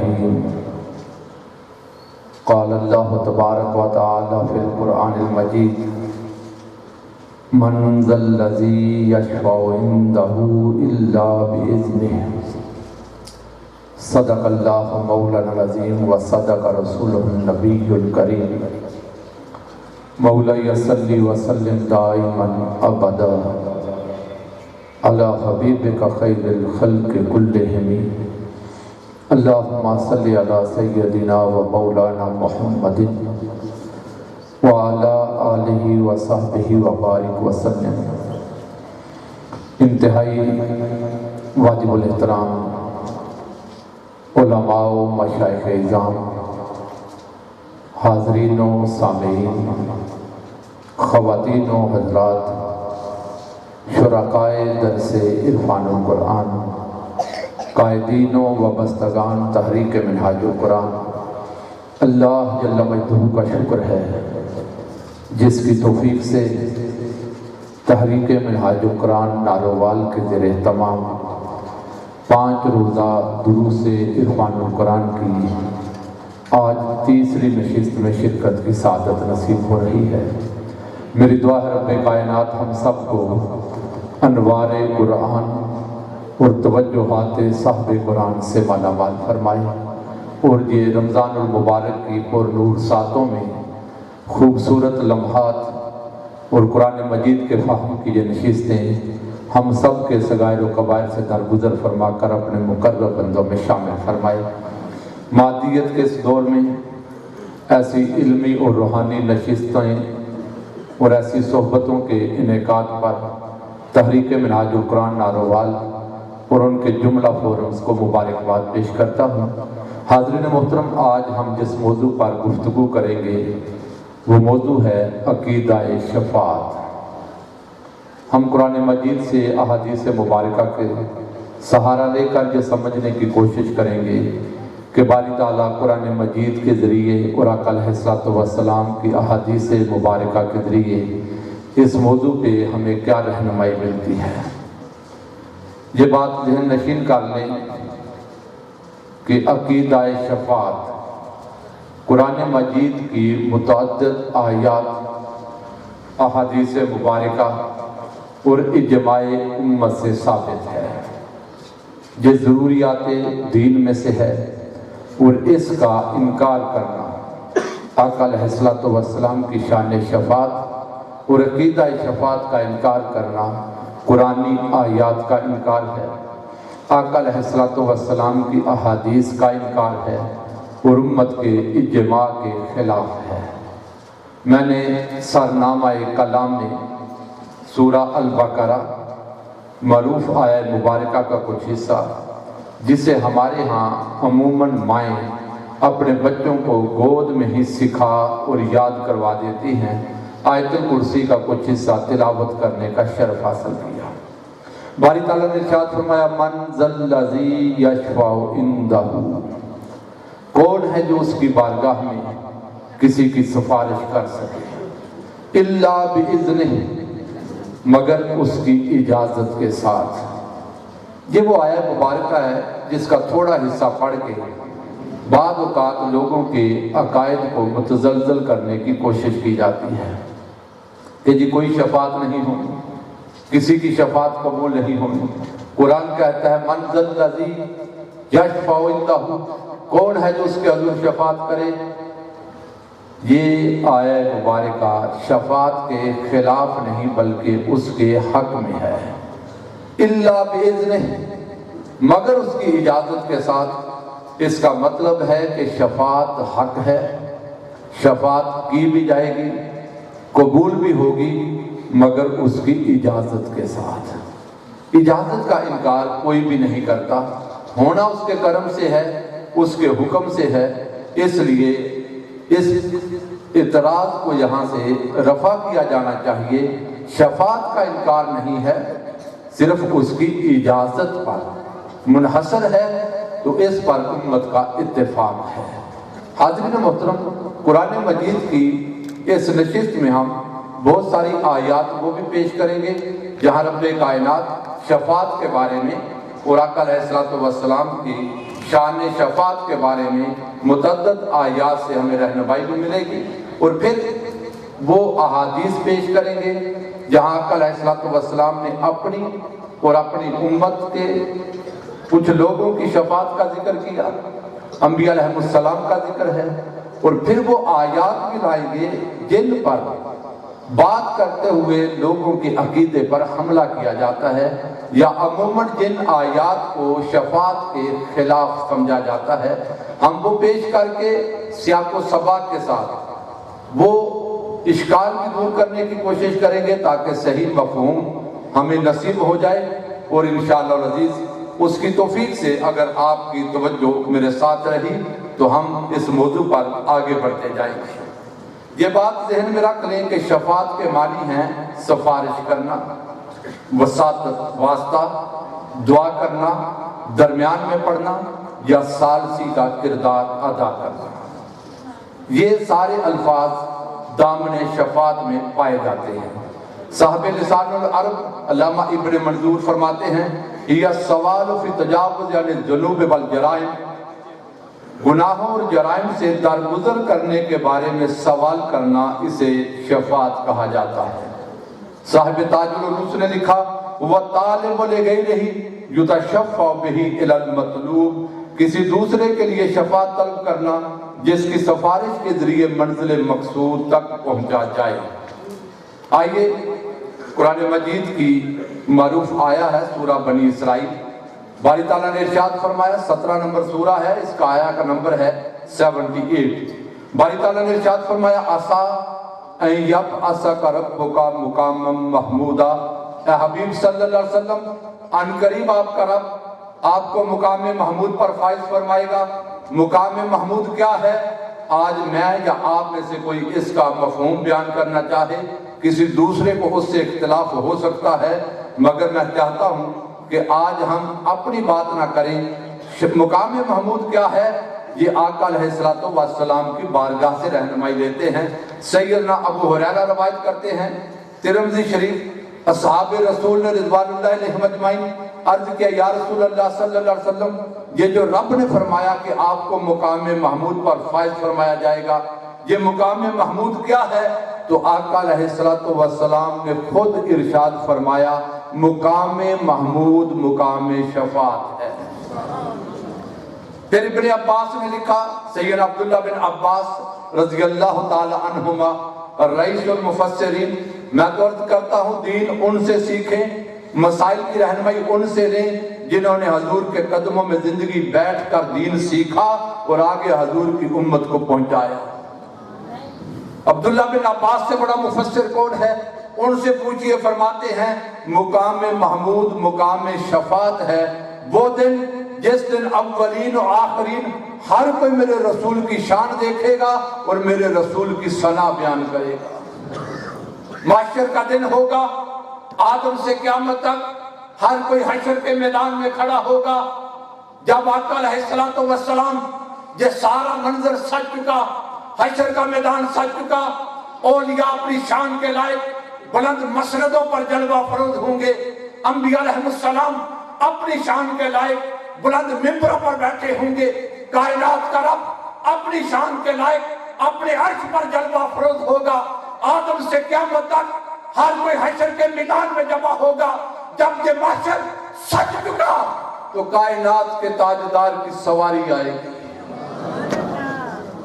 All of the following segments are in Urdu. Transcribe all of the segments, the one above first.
الرحیم۔ قال اللہ تبارک و تعالی فی القرآن المجید من ذا الذی یشفع عنده الا بإذنہ۔ صدق اللہ مولانا العظیم و صدق رسولہ النبی الکریم۔ مولا صلی وسلم دائما ابدا علی حبیبک خیر الخلق کلہم۔ اللہم صلی علی سیدنا و مولانا محمد وعلی آلہ و صحبہ و بارک وسلم۔ انتہائی واجب الاحترام علماء و مشائخ اعظام، حاضرین و سامعین، خواتین و حضرات، شرکائے درس عرفان القرآن، قائدین و وابستگان تحریک منہاج القرآن، اللہ جل مجدہ کا شکر ہے جس کی توفیق سے تحریک منہاج القرآن ناروال کے زیر اہتمام 5 روزہ دروس عرفان القرآن کی آج تیسری نشست میں شرکت کی سعادت نصیب ہو رہی ہے۔ میری دعا ہے رب کائنات ہم سب کو انوار قرآن اور توجہات صاحب قرآن سے مالا مال فرمائے، اور یہ رمضان المبارک کی پر نور ساتوں میں خوبصورت لمحات اور قرآن مجید کے فہم کی یہ نشستیں ہم سب کے صغائر و کبائر سے درگزر فرما کر اپنے مقرب بندوں میں شامل فرمائے۔ مادیت کے اس دور میں ایسی علمی اور روحانی نشستیں اور ایسی صحبتوں کے انعقاد پر تحریک منہاج القرآن ناروال اور ان کے جملہ فورمز کو مبارکباد پیش کرتا ہوں۔ حاضرین محترم، آج ہم جس موضوع پر گفتگو کریں گے وہ موضوع ہے عقیدہ شفاعت۔ ہم قرآن مجید سے احادیث مبارکہ کے سہارا لے کر یہ سمجھنے کی کوشش کریں گے کہ باری تعالیٰ قرآن مجید کے ذریعے اور آقا علیہ الصلوۃ والسلام کی احادیث مبارکہ کے ذریعے اس موضوع پہ ہمیں کیا رہنمائی ملتی ہے۔ یہ بات ذہن نشین کر لیں کہ عقیدہ شفاعت قرآن مجید کی متعدد آیات، احادیث مبارکہ اور اجماع امت سے ثابت ہے۔ یہ ضروریات دین میں سے ہے، اور اس کا انکار کرنا آقا علیہ الصلوۃ والسلام کی شان شفاعت اور عقیدہ شفاعت کا انکار کرنا قرآنی آیات کا انکار ہے، آقا علیہ الصلوۃ والسلام کی احادیث کا انکار ہے، اور امت کے اجماع کے خلاف ہے۔ میں نے سرنامہ کلام میں سورہ البقرہ معروف آیہ مبارکہ کا کچھ حصہ، جسے ہمارے ہاں عموماً مائیں اپنے بچوں کو گود میں ہی سکھا اور یاد کروا دیتی ہیں، آیت الکرسی کا کچھ حصہ تلاوت کرنے کا شرف حاصل کیا۔ باری تعالیٰ نے ارشاد فرمایا من ذا الذی یشفع عندہ، کون ہے جو اس کی بارگاہ میں کسی کی سفارش کر سکے، الا باذنہ، مگر اس کی اجازت کے ساتھ۔ یہ وہ آیہ مبارکہ ہے جس کا تھوڑا حصہ پڑھ کے بعض اوقات لوگوں کے عقائد کو متزلزل کرنے کی کوشش کی جاتی ہے کہ جی کوئی شفاعت نہیں ہوگی، کسی کی شفاعت قبول نہیں ہوگی۔ قرآن کہتا ہے من ذا الذی یشفع عندہ، کون ہے جو اس کے حضور شفاعت کرے۔ یہ آیہ مبارکہ شفاعت کے خلاف نہیں بلکہ اس کے حق میں ہے، الا باذنہ، مگر اس کی اجازت کے ساتھ۔ اس کا مطلب ہے کہ شفاعت حق ہے، شفاعت کی بھی جائے گی، قبول بھی ہوگی، مگر اس کی اجازت کے ساتھ۔ اجازت کا انکار کوئی بھی نہیں کرتا، ہونا اس کے کرم سے ہے، اس کے حکم سے ہے، اس لیے اس اعتراض کو یہاں سے رفع کیا جانا چاہیے۔ شفاعت کا انکار نہیں ہے، صرف اس کی اجازت پر منحصر ہے، تو اس پر امت کا اتفاق ہے۔ حاضرین محترم، قرآن مجید کی اس نشست میں ہم بہت ساری آیات وہ بھی پیش کریں گے جہاں رب کائنات شفاعت کے بارے میں اور آقا علیہ الصلوۃ والسلام کی شان شفاعت کے بارے میں متعدد آیات سے ہمیں رہنمائی بھی ملے گی، اور پھر وہ احادیث پیش کریں گے جہاں آقا علیہ الصلوۃ والسلام نے اپنی اور اپنی امت کے کچھ لوگوں کی شفاعت کا ذکر کیا، انبیاء علیہ السلام کا ذکر ہے، اور پھر وہ آیات بھی لائیں گے جن پر بات کرتے ہوئے لوگوں کے عقیدے پر حملہ کیا جاتا ہے، یا عموماً جن آیات کو شفاعت کے خلاف سمجھا جاتا ہے، ہم وہ پیش کر کے سیاق و سباق کے ساتھ وہ اشکال بھی دور کرنے کی کوشش کریں گے تاکہ صحیح مفہوم ہمیں نصیب ہو جائے، اور انشاءاللہ العزیز اس کی توفیق سے اگر آپ کی توجہ میرے ساتھ رہی تو ہم اس موضوع پر آگے بڑھتے جائیں گے۔ یہ بات ذہن میں رکھ لیں کہ شفاعت کے معنی ہیں سفارش کرنا، وساطت، واسطہ، دعا کرنا، درمیان میں پڑھنا یا ثالثی کا کردار ادا کرنا۔ یہ سارے الفاظ دامن شفاعت میں پائے جاتے ہیں۔ صاحب لسان العرب علامہ ابن منظور فرماتے ہیں یہ سوال فی تجاوز یعنی الذنوب والجرائم، گناہوں اور جرائم سے درگزر کرنے کے بارے میں سوال کرنا، اسے شفاعت کہا جاتا ہے۔ صاحب تاج العروس نے لکھا وَطَالِبُ لِغَيْرِهِ يُتَشَفَّعُ بِهِ إِلَى الْمَطْلُوبِ، کسی دوسرے کے لیے شفاعت طلب کرنا جس کی سفارش کے ذریعے منزل مقصود تک پہنچا جائے۔ آئیے قرآن مجید کی معروف آیا ہے سورہ بنی اسرائیل، باری تعالیٰ نے ارشاد فرمایا، 17 نمبر سورہ ہے، اس کا آیا کا نمبر ہے 78۔ باری تعالیٰ نے ارشاد فرمایا عَسَىٰ أَن يَبْعَثَكَ رَبُّكَ مُقَامًا مَحْمُودًا، اے حبیب صلی اللہ علیہ وسلم ان قریب آپ کا رب آپ کو مقام محمود پر فائز فرمائے گا۔ مقام محمود کیا ہے؟ آج میں یا آپ میں سے کوئی اس کا مفہوم بیان کرنا چاہے، کسی دوسرے کو اس سے اختلاف ہو سکتا ہے، مگر میں چاہتا ہوں کہ آج ہم اپنی بات نہ کریں۔ مقام محمود کیا ہے؟ یہ آقا علیہ السلام کی بارگاہ سے رہنمائی لیتے ہیں۔ سیدنا ابو ہریرہ روایت کرتے ہیں، ترمذی شریف، اصحاب رسول نے رضوان اللہ علیہم اجمعین عرض کیا یا رسول اللہ صلی اللہ علیہ وسلم، یہ جو رب نے فرمایا کہ آپ کو مقام محمود پر فائز فرمایا جائے گا، یہ مقام محمود کیا ہے؟ تو آقا علیہ السلام نے خود ارشاد فرمایا مقام محمود مقام شفاعت ہے۔ پھر ابن عباس نے لکھا، سید عبداللہ بن عباس رضی اللہ تعالی عنہما رئیس المفسرین، میں تو عرض کرتا ہوں دین ان سے سیکھیں، مسائل کی رہنمائی ان سے لیں جنہوں نے حضور کے قدموں میں زندگی بیٹھ کر دین سیکھا اور آگے حضور کی امت کو پہنچایا۔ عبداللہ بن عباس سے بڑا مفسر کون ہے؟ ان سے پوچھئے، فرماتے ہیں مقام محمود مقام شفاعت ہے، وہ دن جس دن اولین و آخرین ہر کوئی میرے رسول کی شان دیکھے گا اور میرے رسول کی ثنا بیان کرے گا۔ محشر کا دن ہوگا، آدم سے قیامت تک ہر کوئی حشر کے میدان میں کھڑا ہوگا۔ جب آقا علیہ السلام یہ سارا منظر سج چکا، حشر کا میدان سج چکا، اولیاء اپنی شان کے لائق بلند مسندوں پر جلوہ فروز ہوں گے، انبیاء علیہ السلام اپنی شان کے لائق بلند ممبروں پر بیٹھے ہوں گے، کائنات کا رب اپنی شان کے لائق اپنے عرش پر جلوہ فروز ہوگا۔ آدم سے قیامت تک ہر کوئی حشر کے میدان میں جمع ہوگا۔ جب یہ محشر سج چکا تو کائنات کے تاجدار کی سواری آئے گی۔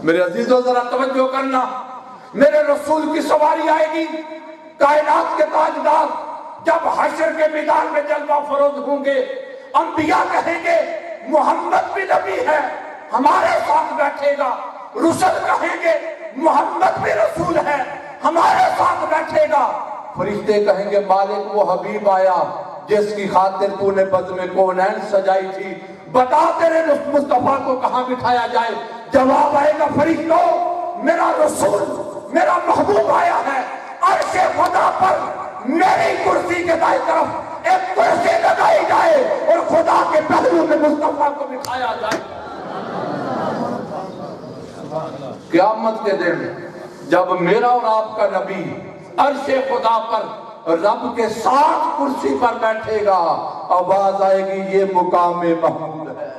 میرے عزیزو ذرا توجہ کرنا، میرے رسول کی سواری آئے گی، کائنات کے تاجدار جب حشر کے میدان میں جلوہ فروز ہوں گے، انبیاء کہیں گے محمد بھی نبی ہے، ہمارے ساتھ بیٹھے گا، رسل کہیں گے محمد بھی رسول ہے، ہمارے ساتھ بیٹھے گا، فرشتے کہیں گے مالک وہ حبیب آیا جس کی خاطر تو نے بزم کونین سجائی تھی، بتا تیرے مصطفیٰ کو کہاں بٹھایا جائے؟ جواب آئے گا فرشتوں میرا رسول میرا محبوب آیا ہے، عرش خدا پر میری کرسی کے دائیں طرف ایک کرسی لگائی جائے اور خدا کے پہلو میں مصطفیٰ کو بٹھایا جائے۔ قیامت کے دن جب میرا اور آپ کا نبی عرش خدا پر رب کے ساتھ کرسی پر بیٹھے گا، آواز آئے گی یہ مقام محمود ہے۔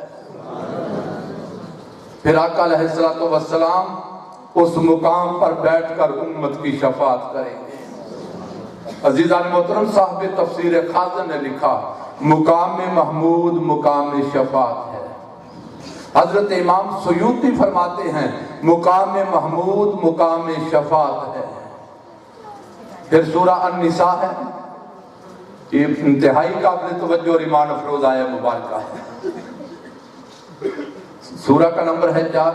پھر آقا علیہ الصلوۃ والسلام اس مقام پر بیٹھ کر امت کی شفاعت کریں گے۔ عزیزان محترم، صاحب تفسیر خازن نے لکھا مقام محمود مقام شفاعت ہے۔ حضرت امام سیوطی فرماتے ہیں مقام محمود مقام شفاعت ہے۔ پھر سورہ النساء ہے، یہ انتہائی قابل توجہ اور ایمان افروز آیہ مبارکہ ہے۔ سورہ کا نمبر ہے 4،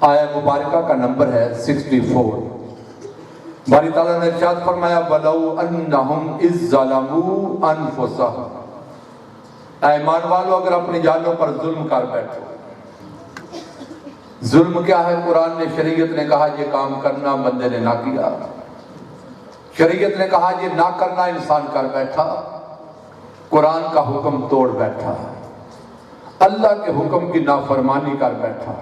آیہ مبارکہ کا نمبر ہے 64۔ باری تعالیٰ نے ارشاد فرمایا وَلَوْ أَنَّهُمْ إِذْ ظَلَمُوا أَنفُسَهُمْ، اے ایمان والو اگر اپنی جانوں پر ظلم کر بیٹھو۔ ظلم کیا ہے؟ قرآن نے شریعت نے کہا یہ کام کرنا، بندے نے نہ کیا۔ شریعت نے کہا یہ نہ کرنا، انسان کر بیٹھا، قرآن کا حکم توڑ بیٹھا، اللہ کے حکم کی نافرمانی کر بیٹھا۔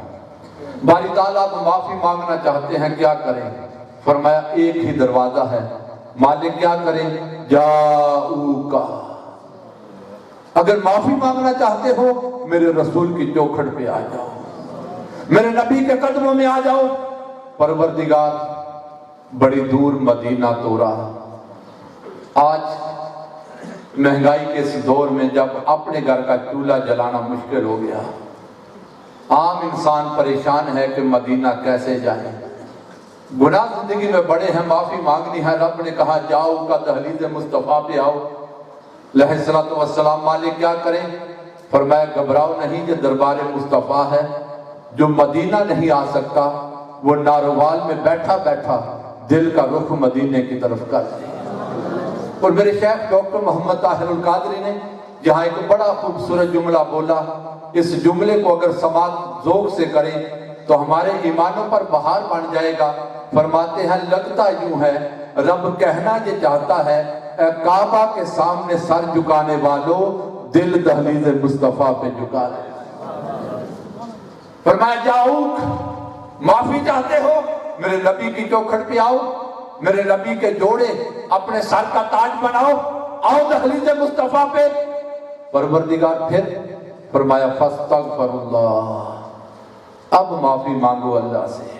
باری تعالیٰ کو معافی مانگنا چاہتے ہیں، کیا کریں؟ فرمایا ایک ہی دروازہ ہے، مالک کیا کریں؟ جاؤکا، اگر معافی مانگنا چاہتے ہو میرے رسول کی چوکھٹ پہ آ جاؤ، میرے نبی کے قدموں میں آ جاؤ۔ پروردگار بڑی دور مدینہ تو رہا۔ آج مہنگائی کے اس دور میں جب اپنے گھر کا چولہا جلانا مشکل ہو گیا، عام انسان پریشان ہے کہ مدینہ کیسے جائیں۔ گناہ زندگی میں بڑے ہیں، معافی مانگنی ہے۔ رب نے کہا جاؤ کا دہلیز مصطفیٰ پہ آؤ۔ علیہ الصلوۃ والسلام مالک کیا کریں؟ فرمایا گھبراؤ نہیں، یہ دربار مصطفیٰ ہے۔ جو مدینہ نہیں آ سکتا وہ ناروال میں بیٹھا بیٹھا دل کا رخ مدینے کی طرف کر دے۔ اور میرے شیخ ڈاکٹر محمد طاہر القادری نے جہاں ایک بڑا خوبصورت جملہ بولا، اس جملے کو اگر سماعت ذوق سے کریں تو ہمارے ایمانوں پر بہار بن جائے گا۔ فرماتے ہیں لگتا یوں ہے رب کہنا یہ چاہتا ہے اے کعبہ کے سامنے سر جھکانے والوں، دل دہلیز مصطفیٰ پہ جھکا لے۔ فرمایا جاؤک، معافی چاہتے ہو میرے نبی کی چوکھٹ پہ آؤ، میرے نبی کے جوڑے اپنے سر کا تاج بناؤ، آؤ دہلیز مصطفیٰ پہ۔ پروردگار پھر فرمایا فاستغفر اللہ، اب معافی مانگو اللہ سے۔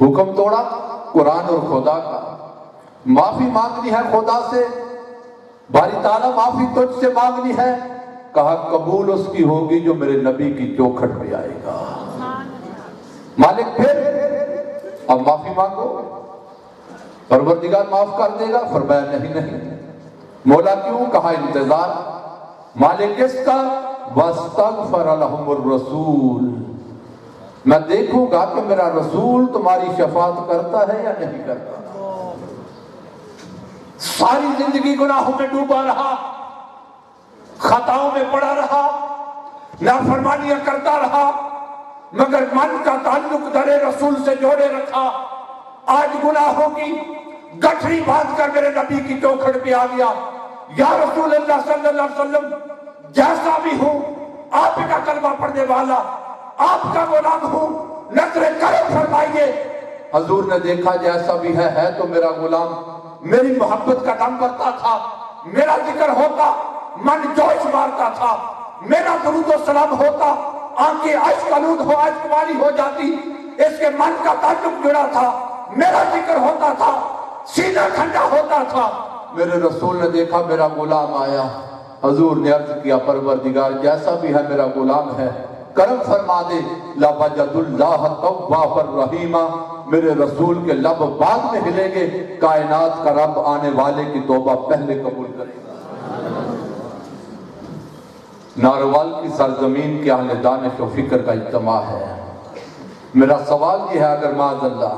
حکم توڑا قرآن اور خدا کا، معافی مانگنی ہے خدا سے۔ باری تعالیٰ معافی تجھ سے مانگنی ہے، کہا قبول اس کی ہوگی جو میرے نبی کی چوکھٹ پہ آئے گا۔ مالک پھر اب معافی مانگو، پروردگار معاف کر دے گا؟ فرمایا نہیں۔ مولا کیوں؟ کہا انتظار۔ مالک کس کا؟ واستغفر لهم الرسول، میں دیکھوں گا کہ میرا رسول تمہاری شفاعت کرتا ہے یا نہیں کرتا۔ ساری زندگی گناہوں میں ڈوبا رہا، خطاؤں میں پڑا رہا، نافرمانیاں کرتا رہا، مگر من کا تعلق در رسول سے جوڑے رکھا۔ آج گناہوں کی گٹھڑی باندھ کر میرے نبی کی چوکھٹ پہ آ گیا، یا رسول اللہ صلی اللہ علیہ وسلم جیسا بھی ہوں آپ کا کلمہ پڑھنے والا، آپ کا غلام ہوں، نظر کرم فرمائیے۔ حضور نے دیکھا جیسا بھی ہے تو میرا غلام، میری محبت کا دم بڑھتا تھا، میرا ذکر ہوتا من جوش مارتا تھا، میرا درود و سلام ہوتا آنکھیں عشق آلود ہو عشق والی ہو جاتی، اس کے من کا تعلق جڑا تھا، میرا ذکر ہوتا تھا، سینہ ٹھنڈا ہوتا تھا۔ میرے رسول نے دیکھا میرا غلام آیا، حضور نے عرض کیا پروردگار جیسا بھی ہے میرا غلام ہے، کرم فرما دے۔ لَوَجَدُ اللَّهَ تَوَّابًا رَحِيمًا، میرے رسول کے لب بعد میں ہلیں گے، کائنات کا رب آنے والے کی توبہ پہلے قبول کرے گا۔ ناروال کی سرزمین کے اہل دانش و فکر کا اجتماع ہے۔ میرا سوال یہ ہے اگر معاذ اللہ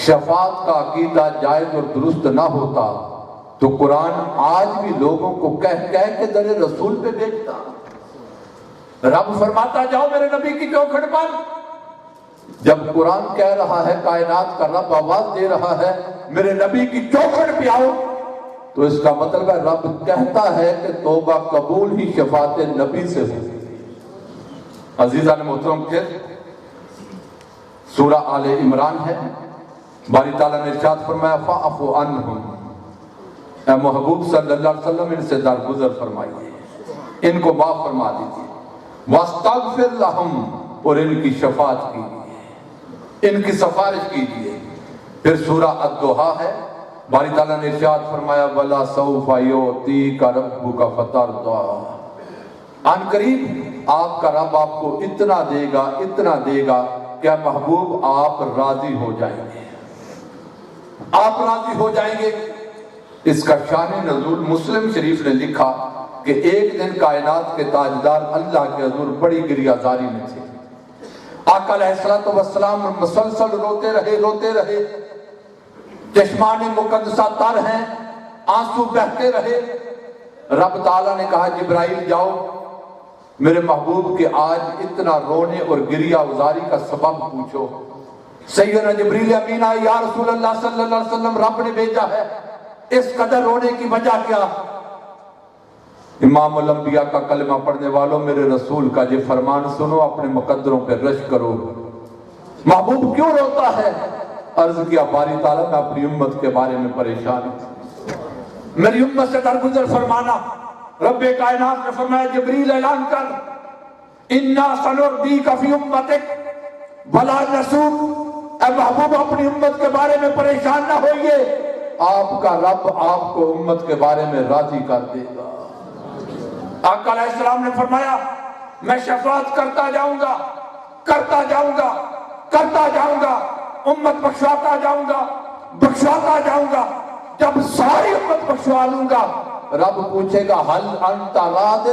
شفاعت کا عقیدہ جائز اور درست نہ ہوتا تو قرآن آج بھی لوگوں کو کہہ کے در رسول پہ بیچتا۔ رب فرماتا جاؤ میرے نبی کی چوکھٹ پر، جب قرآن کہہ رہا ہے، کائنات کا رب آواز دے رہا ہے میرے نبی کی چوکھٹ پہ آؤ، تو اس کا مطلب ہے رب کہتا ہے کہ توبہ قبول ہی شفاعت نبی سے ہوتی ہے۔ عزیزان محترم، پھر سورہ آل عمران ہے، باری تعالیٰ نے ارشاد فرمایا فَاعْفُ عَنْهُمْ، اے محبوب صلی اللہ علیہ وسلم ان سے درگزر فرمائیے، ان کو معاف فرما دیجیے۔ وَاسْتَغْفِرْ لَهُمْ، اور ان کی شفاعت کیجیے، ان کی سفارش کیجیے۔ پھر سورہ الضحیٰ ہے، باری تعالیٰ نے ارشاد فرمایا وَلَا سَوْفَ يُعْطِيكَ رَبُّكَ فَتَرْضَىٰ، ان قریب آپ کا رب آپ کو اتنا دے گا کہ محبوب آپ راضی ہو جائیں گے، آپ راضی ہو جائیں گے۔ اس کا شان نزول مسلم شریف نے لکھا کہ ایک دن کائنات کے تاجدار اللہ کے حضور بڑی گریہ زاری میں تھے۔ آقا علیہ السلام مسلسل روتے رہے، چشمان مقدسہ تر ہیں، آنسو بہتے رہے۔ رب تعالیٰ نے کہا جبرائیل جاؤ میرے محبوب کے آج اتنا رونے اور گریہ زاری کا سبب پوچھو۔ سیدنا جبریل امین آئے، یا رسول اللہ صلی اللہ علیہ وسلم رب نے بھیجا ہے، اس قدر رونے کی وجہ کیا؟ امام الانبیاء کا کلمہ پڑھنے والوں میرے رسول کا یہ فرمان سنو، اپنے مقدروں پہ رشک کرو۔ محبوب کیوں روتا ہے؟ عرض کیا باری تعالیٰ میں اپنی امت کے بارے میں پریشان ہوں، میری امت سے درگزر فرمانا۔ رب کائنات نے فرمایا جبریل اعلان کر اِنَّا سَنُرْضِيكَ فِي أُمَّتِكَ وَلَا نَسُوءُ، اے محبوب اپنی امت کے بارے میں پریشان نہ ہوئیے، آپ کا رب آپ کو امت کے بارے میں راضی کر دے گا۔ آقا علیہ السلام نے فرمایا میں شفاعت کرتا جاؤں گا، امت بخشواتا جاؤں گا، جب ساری امت بخشوا لوں گا رب پوچھے گا حل انت راض،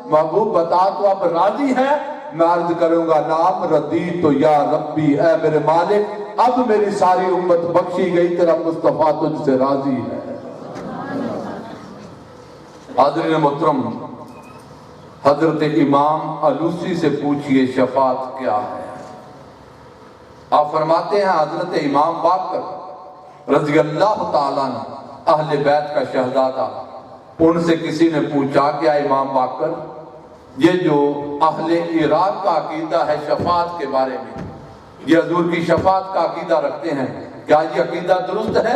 محبوب بتا تو اب راضی ہے؟ میں عرض کروں گا نام رضیت یا ربی، اے میرے مالک اب میری ساری امت بخشی گئی، تیرا مصطفیٰ تجھ سے راضی ہے۔ حاضرین محترم، حضرت امام علوسی سے پوچھئے شفاعت کیا ہے؟ آپ فرماتے ہیں حضرت امام باقر رضی اللہ تعالیٰ عنہ اہل بیت کا شہزادہ، ان سے کسی نے پوچھا کیا امام باقر یہ جو اہل عراق کا عقیدہ ہے شفاعت کے بارے میں، یہ حضور کی شفاعت کا عقیدہ رکھتے ہیں، کیا یہ عقیدہ درست ہے؟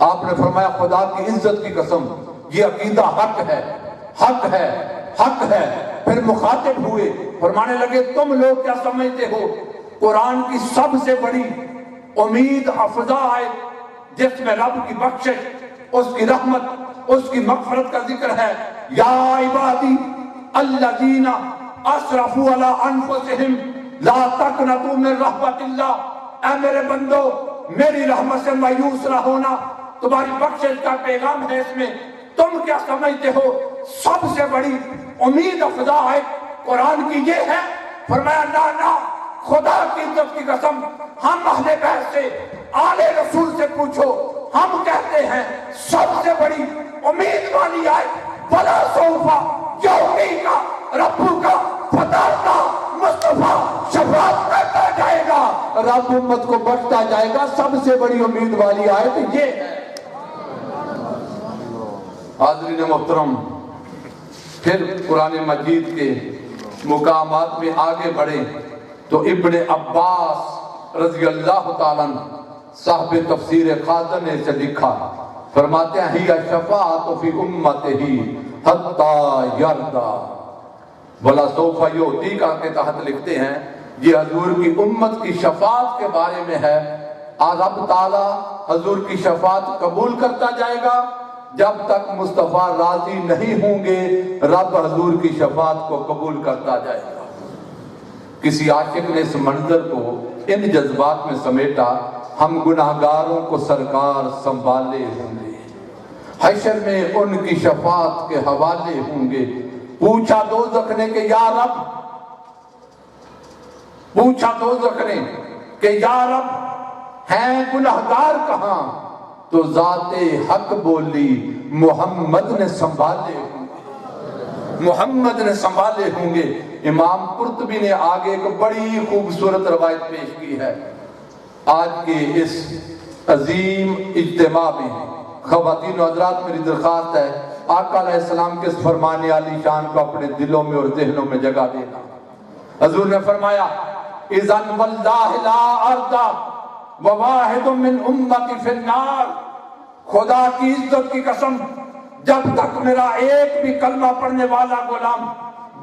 آپ نے فرمایا خدا کی عزت کی قسم یہ عقیدہ حق ہے۔ پھر مخاطب ہوئے، فرمانے لگے تم لوگ کیا سمجھتے ہو قرآن کی سب سے بڑی امید افزا آیت جس میں رب کی بخشش، اس کی رحمت، اس کی مغفرت کا ذکر ہے، یا عبادی الذین اسرفوا علی انفسہم لا تقنطوا من رحمت اللہ، اے میرے بندو میری رحمت سے مایوس نہ ہونا، تمہاری بخشش کا پیغام ہے اس میں۔ تم کیا سمجھتے ہو سب سے بڑی امید افزا ہے قرآن کی یہ ہے؟ فرمایا نا، خدا کی عزت کی قسم ہم اہل بیت سے آل رسول سے پوچھو، ہم کہتے ہیں سب سے بڑی امید والی آئے بلا سوفا یومی کا ربو کا فتارتا مصطفیٰ شفاعت کرتا جائے گا، رب امت کو بخشتا جائے گا، سب سے بڑی امید والی آئے تو یہ ہے۔ حاضرین محترم، پھر قرآن مجید کے مقامات میں آگے بڑھیں تو ابن عباس رضی اللہ تعالیٰ صاحب تفسیر خازن نے سے لکھا، فرماتے ہیں ہی شفاعت فی امتہ حتی یردا ولا سوف یعطیک کے تحت لکھتے ہیں یہ حضور کی امت کی شفاعت کے بارے میں ہے۔ رب تعالیٰ حضور کی شفاعت قبول کرتا جائے گا، جب تک مصطفیٰ راضی نہیں ہوں گے رب حضور کی شفاعت کو قبول کرتا جائے گا۔ کسی عاشق نے اس منظر کو ان جذبات میں سمیٹا، ہم گناہگاروں کو سرکار سنبھالے ہوں گے، حشر میں ان کی شفاعت کے حوالے ہوں گے۔ پوچھا دوزخ نے کہ یا رب، پوچھا دوزخ نے کہ یا رب ہیں گناہگار کہاں؟ تو ذات حق بولی محمد نے سنبھالے ہوں گے، محمد نے سنبھالے ہوں گے۔ امام قرطبی نے آگے ایک بڑی خوبصورت روایت پیش کی ہے۔ آج کے اس عظیم اجتماع میں خواتین و حضرات میری درخواست ہے آقا علیہ السلام کے اس فرمان عالی شان کو اپنے دلوں میں اور ذہنوں میں جگہ دینا۔ حضور نے فرمایا اذن واللہ لا ارضا وواحد من امتی فی النار، خدا کی عزت کی قسم جب تک میرا ایک بھی کلمہ پڑھنے والا غلام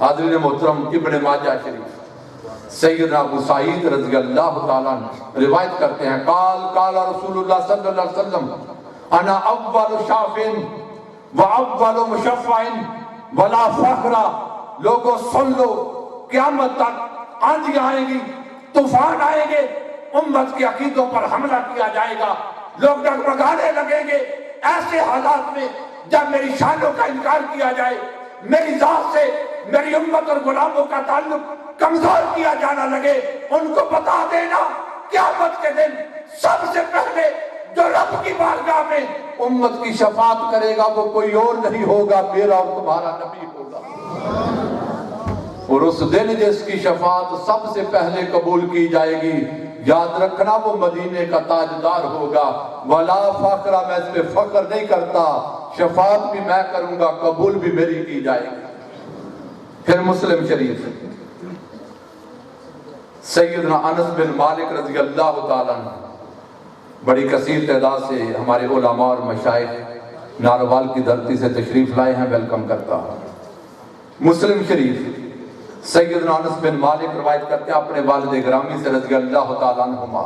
حاضرین محترم، ابن ماجہ شریف سیدنا ابو سعید رضی اللہ تعالیٰ عنہ روایت کرتے ہیں، قال رسول اللہ صلی اللہ علیہ وسلم انا اول شافن و اول مشفعن ولا فخر۔ لوگوں سن لو، قیامت تک آندھیاں آئیں گی، طوفان آئیں گے، امت کے عقیدوں پر حملہ کیا جائے گا، لوگ ڈگمگانے لگیں گے ایسے حالات میں جب میری شانوں کا انکار کیا جائے، میری ذات سے میری امت اور غلاموں کا تعلق کمزور کیا جانا لگے۔ ان کو بتا دینا قیامت کے دن سب سے پہلے جو رب کی بارگاہ میں امت کی شفاعت کرے گا وہ کوئی اور نہیں ہوگا، میرا اور تمہارا نبی ہوگا۔ اور اس دن جس کی شفاعت سب سے پہلے قبول کی جائے گی، یاد رکھنا وہ مدینے کا تاجدار ہوگا۔ ولا فخر، میں اس پہ فخر نہیں کرتا، شفاعت بھی میں کروں گا، قبول بھی میری کی جائے گی۔ پھر مسلم شریف سیدنا انس بن مالک رضی اللہ تعالیٰ عنہ بڑی کثیر تعداد سے ہمارے علماء اور مشائخ ناروال کی دھرتی سے تشریف لائے ہیں، ویلکم کرتا ہوں۔ مسلم شریف سیدنا انس بن مالک روایت کرتے ہیں اپنے والد گرامی سے رضی اللہ تعالیٰ عنہما،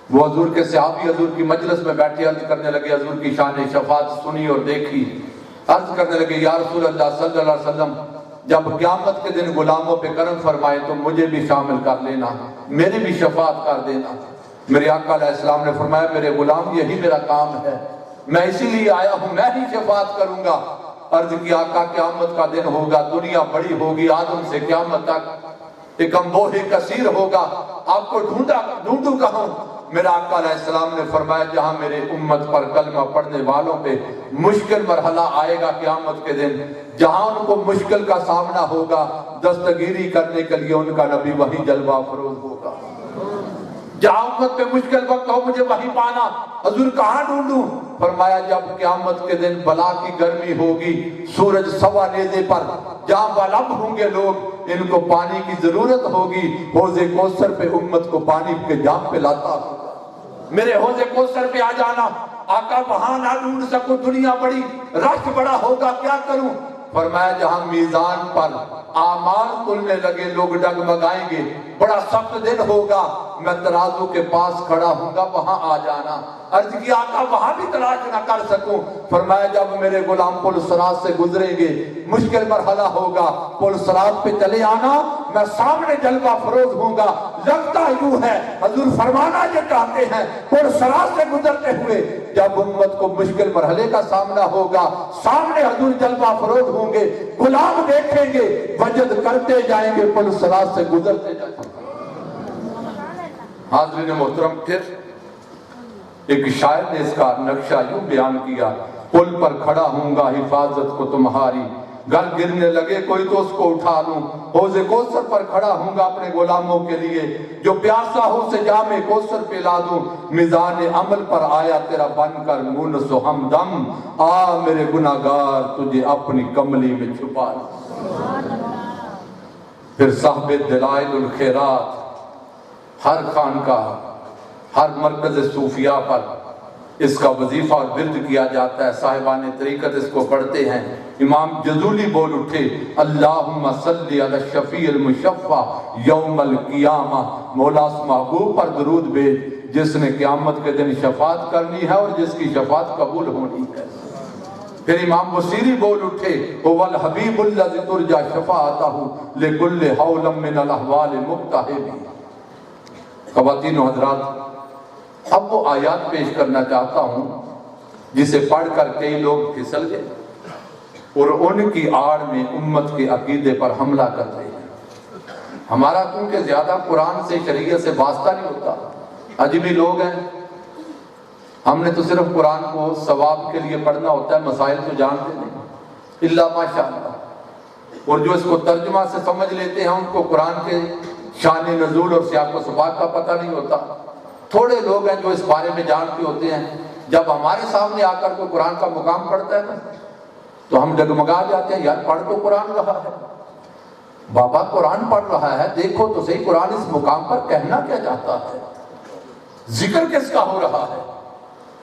وہ حضور کے صحابی حضور کی مجلس میں بیٹھے عرض کرنے لگے، حضور کی شان شفاعت سنی اور دیکھی، عرض کرنے لگے یا رسول اللہ صلی اللہ علیہ وسلم جب قیامت کے دن غلاموں پہ کرم فرمائے تو مجھے بھی شامل کر لینا، میری بھی شفاعت کر دینا۔ میرے آقا علیہ السلام نے فرمایا میرے غلام یہی میرا کام ہے، میں اسی لیے آیا ہوں، میں ہی شفاعت کروں گا۔ عرض کی آقا قیامت کا دن ہوگا، دنیا بڑی ہوگی، آدم سے قیامت تک ایک انبوہ کثیر ہوگا، آپ کو ڈھونڈوں کہاں؟ میرا آقا علیہ السلام نے فرمایا جہاں میرے امت پر کلمہ پڑھنے والوں پہ مشکل مرحلہ آئے گا قیامت کے دن، جہاں ان کو مشکل کا سامنا ہوگا، دستگیری کرنے کے لیے ان کا نبی وہی جلوہ افروز ہوگا۔ جہاں امت پہ مشکل وقت ہو مجھے وہی پانا، حضور کہاں ڈھونڈوں؟ فرمایا جب قیامت کے دن بلا کی گرمی ہوگی، سورج سوا نیزے پر جہاں بالاب ہوں گے لوگ، ان کو پانی کی ضرورت ہوگی، حوض کوثر پہ امت کو پانی کے جام پہ لاتا ہوگا، میرے حوض کوثر پہ آ جانا۔ آقا وہاں نہ ڈھونڈ سکوں، دنیا بڑی، رش بڑا ہوگا، کیا کروں؟ فرمایا جہاں میزان پر اعمال تلنے لگے لوگ ڈگمگائیں گے، بڑا سخت دن ہوگا، میں ترازو کے پاس کھڑا ہوں گا، وہاں آ جانا۔ عرض کی آقا وہاں بھی تلاش نہ کر سکوں؟ فرمایا جب میرے غلام پل صراط سے گزریں گے، مشکل مرحلہ ہوگا، پل صراط پہ چلے آنا، میں سامنے جلوہ فروز ہوں گا۔ لگتا یوں ہے حضور فرمانا یہ چاہتے ہیں پل صراط سے گزرتے ہوئے جب امت کو مشکل مرحلے کا سامنا ہوگا، سامنے حضور جلوہ فروز ہوں گے، غلام دیکھیں گے، وجد کرتے جائیں گے، پل صراط سے گزرتے جائیں گے۔ حاضرین محترم، پھر ایک شاعر نے اس کا نقشہ یوں بیان کیا، پل پر کھڑا ہوں گا حفاظت کو تمہاری، گر گرنے لگے کوئی تو اس کو اٹھا لوں، حوض کوثر پر کھڑا ہوں گا اپنے غلاموں کے لیے، جو پیاسا ہو سے جام کوثر پلا دوں، میزان عمل پر آیا تیرا بن کر مونس و ہمدم، آ میرے گناہگار تجھے اپنی کملی میں چھپا لوں۔ پھر صاحب دلائل الخیرات، ہر خانقاہ، ہر مرکز صوفیاء پر اس کا وظیفہ اور ورد کیا جاتا ہے، صاحبان طریقت اس کو پڑھتے ہیں۔ امام جزولی بول اٹھے، اللہم صلی علی الشفیع المشفع یوم القیامہ، مولا اس محبوب پر درود بھیج جس نے قیامت کے دن شفاعت کرنی ہے اور جس کی شفاعت قبول ہونی ہے۔ پھر امام بصیری بول اٹھے، هو الحبیب الذی ترجی شفاعتہ لکل حول من الاحوال مقتحم۔ خواتین و حضرات، اب وہ آیات پیش کرنا چاہتا ہوں جسے پڑھ کر کئی لوگ پھسل گئے اور ان کی آڑ میں امت کے عقیدے پر حملہ کر رہے ہیں۔ ہمارا کیونکہ زیادہ قرآن سے شریعت سے واسطہ نہیں ہوتا، عجیبی لوگ ہیں، ہم نے تو صرف قرآن کو ثواب کے لیے پڑھنا ہوتا ہے، مسائل تو جانتے نہیں، الا ماشاءاللہ۔ اور جو اس کو ترجمہ سے سمجھ لیتے ہیں ان کو قرآن کے شان نزول اور سیاق و سباق کا پتہ نہیں ہوتا۔ تھوڑے لوگ ہیں جو اس بارے میں جانتے ہوتے ہیں، جب ہمارے سامنے آ کر کوئی قرآن کا مقام پڑھتا ہے نا تو ہم ڈگمگا جاتے ہیں، یار پڑھ تو قرآن رہا ہے، بابا قرآن پڑھ رہا ہے، دیکھو تو صحیح قرآن اس مقام پر کہنا کیا چاہتا ہے، ذکر کس کا ہو رہا ہے۔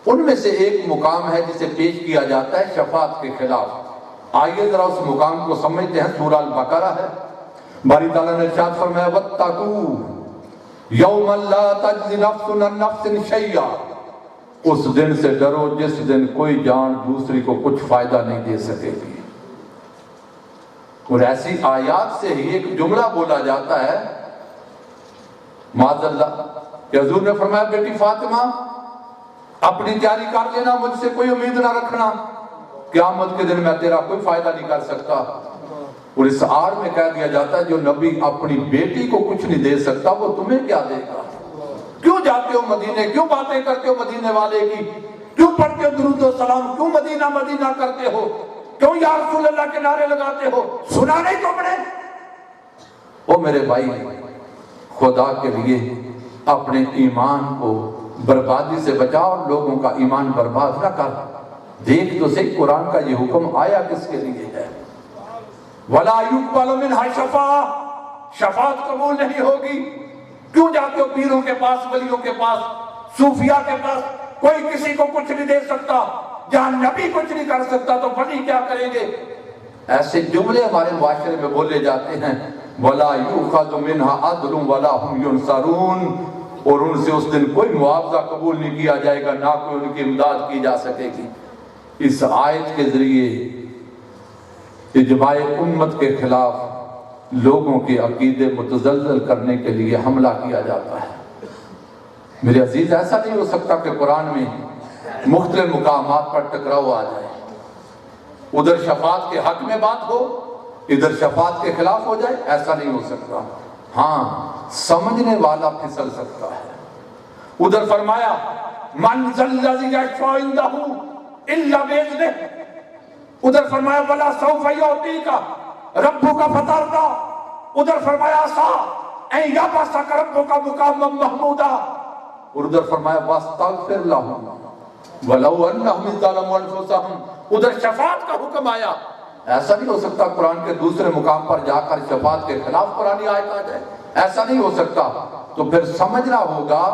ان میں سے ایک مقام ہے جسے پیش کیا جاتا ہے شفاعت کے خلاف، آئیے ذرا اس مقام کو سمجھتے ہیں، سورہ البقرہ ہے۔ باری تعالیٰ نے ارشاد فرمایا وَاتَّقُوا یَوْمًا لَا تَجْزِی نَفْسٌ عَن نَفْسٍ شَیْئًا، اس دن سے ڈرو جس دن کوئی جان دوسری کو کچھ فائدہ نہیں دے سکے گی۔ اور ایسی آیات سے ہی ایک جملہ بولا جاتا ہے معاذ اللہ کہ حضور نے فرمایا بیٹی فاطمہ اپنی تیاری کر لینا، مجھ سے کوئی امید نہ رکھنا، قیامت کے دن میں تیرا کوئی فائدہ نہیں کر سکتا۔ اور اس آڑ میں کہہ دیا جاتا ہے جو نبی اپنی بیٹی کو کچھ نہیں دے سکتا وہ تمہیں کیا دے گا؟ کیوں جاتے ہو مدینے، کیوں باتیں کرتے ہو مدینے والے کی، کیوں پڑھتے ہو درود و سلام، کیوں مدینہ مدینہ کرتے ہو، کیوں یا رسول اللہ کے نعرے لگاتے ہو؟ سنا نہیں تم نے؟ او میرے بھائی، خدا کے لیے اپنے ایمان کو بربادی سے بچا اور لوگوں کا ایمان برباد نہ کر۔ دیکھ تو صحیح قرآن کا یہ حکم آیا کس کے لیے ہے؟ وَلَا يُقْبَلُ مِنْهَا شَفَاعَةٌ، شفاعت قبول نہیں ہوگی۔ کیوں جاتے ہو پیروں کے پاس، ولیوں کے پاس، صوفیاء کے پاس؟ کوئی کسی کو کچھ نہیں دے سکتا، جہاں نبی کچھ نہیں کر سکتا تو ولی کیا کریں گے؟ ایسے جملے ہمارے معاشرے میں بولے جاتے ہیں وَلَا يُؤْخَذُ مِنْهَا عَدْلٌ وَلَا هُمْ يُنصَرُونَ، اور ان سے اس دن کوئی معاوضہ قبول نہیں کیا جائے گا، نہ کوئی ان کی امداد کی جا سکے گی۔ اس آیت کے ذریعے اجماع امت کے خلاف لوگوں کے عقیدے متزلزل کرنے کے لیے حملہ کیا جاتا ہے۔ میرے عزیز، ایسا نہیں ہو سکتا کہ قرآن میں مختلف مقامات پر ٹکراؤ آ جائے، ادھر شفاعت کے حق میں بات ہو، ادھر شفاعت کے خلاف ہو جائے، ایسا نہیں ہو سکتا۔ ہاں، سمجھنے والا پھسل سکتا ہے۔ ادھر فرمایا من ذا الذی یشفع عندہ الا باذنہ، ادھر فرمایا ولا سوف یعطیک ربک فترضی، ادھر فرمایا عسیٰ ان یبعثک ربک مقاما محمودا، اور ادھر فرمایا واستغفر لہم ولو انہم اذ ظلموا انفسہم، ادھر شفاعت کا حکم آیا۔ ایسا نہیں ہو سکتا قرآن کے دوسرے مقام پر جا کر شفاعت کے خلاف قرآنی آیت آ جائے، ایسا نہیں ہو سکتا۔ تو پھر سمجھنا ہوگا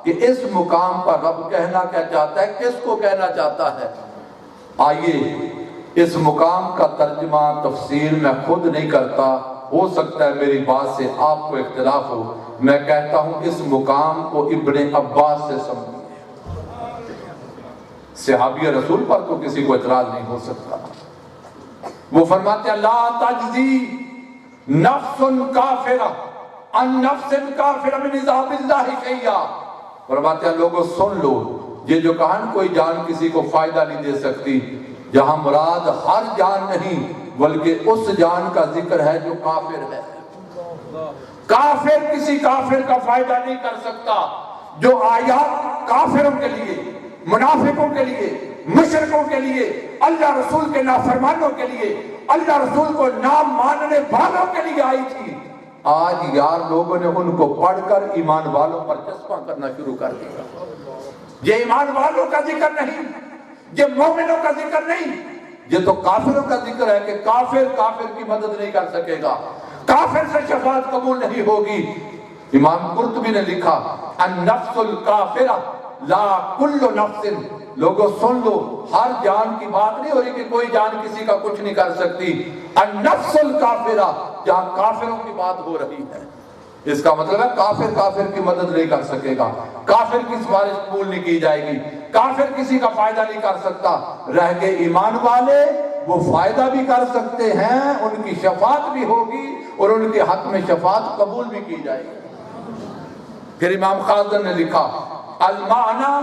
کہ اس مقام پر رب کہنا کیا چاہتا ہے، کس کو کہنا چاہتا ہے۔ آئیے اس مقام کا ترجمہ تفسیر میں خود نہیں کرتا، ہو سکتا ہے میری بات سے آپ کو اختلاف ہو، میں کہتا ہوں اس مقام کو ابن عباس سے سمجھیے، صحابی رسول پر تو کسی کو اعتراض نہیں ہو سکتا۔ وہ فرماتے ہیں لا تجزی نفس کافرہ عن نفس کافرہ من عذاب اللہ شیئا، فرماتے ہیں لوگوں سن لو، یہ جو کہا کوئی جان کسی کو فائدہ نہیں دے سکتی، جہاں مراد ہر جان نہیں بلکہ اس جان کا ذکر ہے جو کافر ہے۔ کافر کسی کافر کا فائدہ نہیں کر سکتا۔ جو آیات کافروں کے لیے، منافقوں کے لیے، مشرکوں کے لیے، اللہ رسول کے نافرمانوں کے لیے، اللہ رسول کو نہ ماننے والوں کے لیے آئی تھی، آج یار لوگوں نے ان کو پڑھ کر ایمان والوں پر چسپاں کرنا شروع کر دیا۔ یہ ایمان والوں کا ذکر نہیں، یہ مومنوں کا ذکر نہیں، یہ تو کافروں کا ذکر ہے کہ کافر کافر کی مدد نہیں کر سکے گا، کافر سے شفاعت قبول نہیں ہوگی۔ امام قرطبی نے لکھا النفس الکافرہ لا کل نفس، لوگوں سن لو، ہر جان کی بات نہیں ہو رہی کہ کوئی جان کسی کا کچھ نہیں کر سکتی، النفس الکافرہ جہاں کافروں کی بات ہو رہی ہے، اس کا مطلب ہے کافر کافر کی مدد نہیں کر سکے گا، کافر کی سفارش قبول نہیں کی جائے گی، کافر کسی کا فائدہ نہیں کر سکتا۔ رہ گئے ایمان والے، وہ فائدہ بھی کر سکتے ہیں، ان کی شفاعت بھی ہوگی اور ان کے حق میں شفاعت قبول بھی کی جائے گی۔ پھر امام خازن نے لکھا المعنی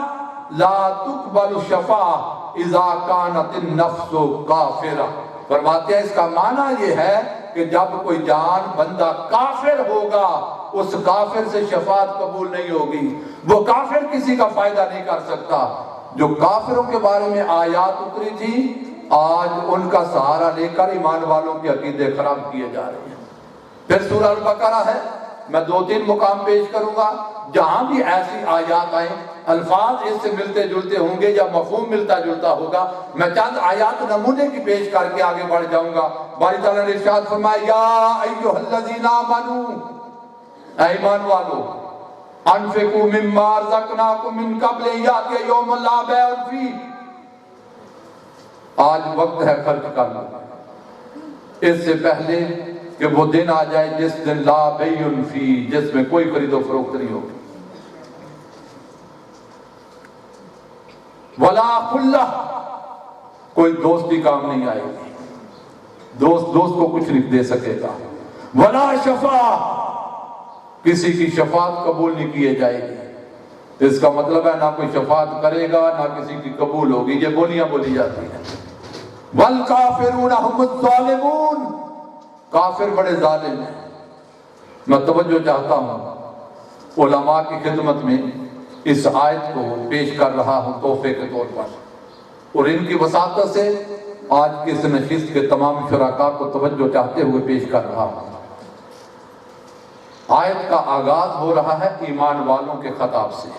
لا تقبل الشفاعہ اذا کانت النفس کافرہ، فرماتے ہیں اس کا معنی یہ ہے کہ جب کوئی جان بندہ کافر ہوگا اس کافر سے شفاعت قبول نہیں ہوگی، وہ کافر کسی کا فائدہ نہیں کر سکتا۔ جو کافروں کے بارے میں آیات اتری تھی آج ان کا سہارا لے کر ایمان والوں کے عقیدے خراب کیے جا رہے ہیں۔ پھر سورہ البقرہ ہے، میں 2-3 مقام پیش کروں گا جہاں بھی ایسی آیات آئیں، الفاظ اس سے ملتے جلتے ہوں گے یا مفہوم ملتا جلتا ہوگا، میں چند آیات نمونے کی پیش کر کے آگے بڑھ جاؤں گا۔ باری تعالیٰ نے ارشاد فرمایا یا ایھا الذین آمنوا، اے ایمان والو، انفقوا مما رزقناکم من قبل ان یاتی یوم لا بیع فیہ، آج وقت ہے خرچ کرنا، اس سے پہلے کہ وہ دن آ جائے جس دن لا بیع فی، جس میں کوئی خرید و فروخت نہیں ہوگی، ولا خلہ، کوئی دوستی کام نہیں آئے گی، دوست کو کچھ نہیں دے سکے گا، ولا شفاعہ، کسی کی شفاعت قبول نہیں کیے جائے گی۔ اس کا مطلب ہے نہ کوئی شفاعت کرے گا نہ کسی کی قبول ہوگی، یہ بولیاں بولی جاتی ہیں۔ والکافرون هم الظالمون، کافر بڑے ظالم ہیں۔ میں توجہ چاہتا ہوں علماء کی خدمت میں اس آیت کو پیش کر رہا ہوں تحفے کے طور پر، اور ان کی وساطت سے آج کی اس نشست کے تمام شرکاء کو توجہ چاہتے ہوئے پیش کر رہا ہوں۔ آیت کا آغاز ہو رہا ہے ایمان والوں کے خطاب سے،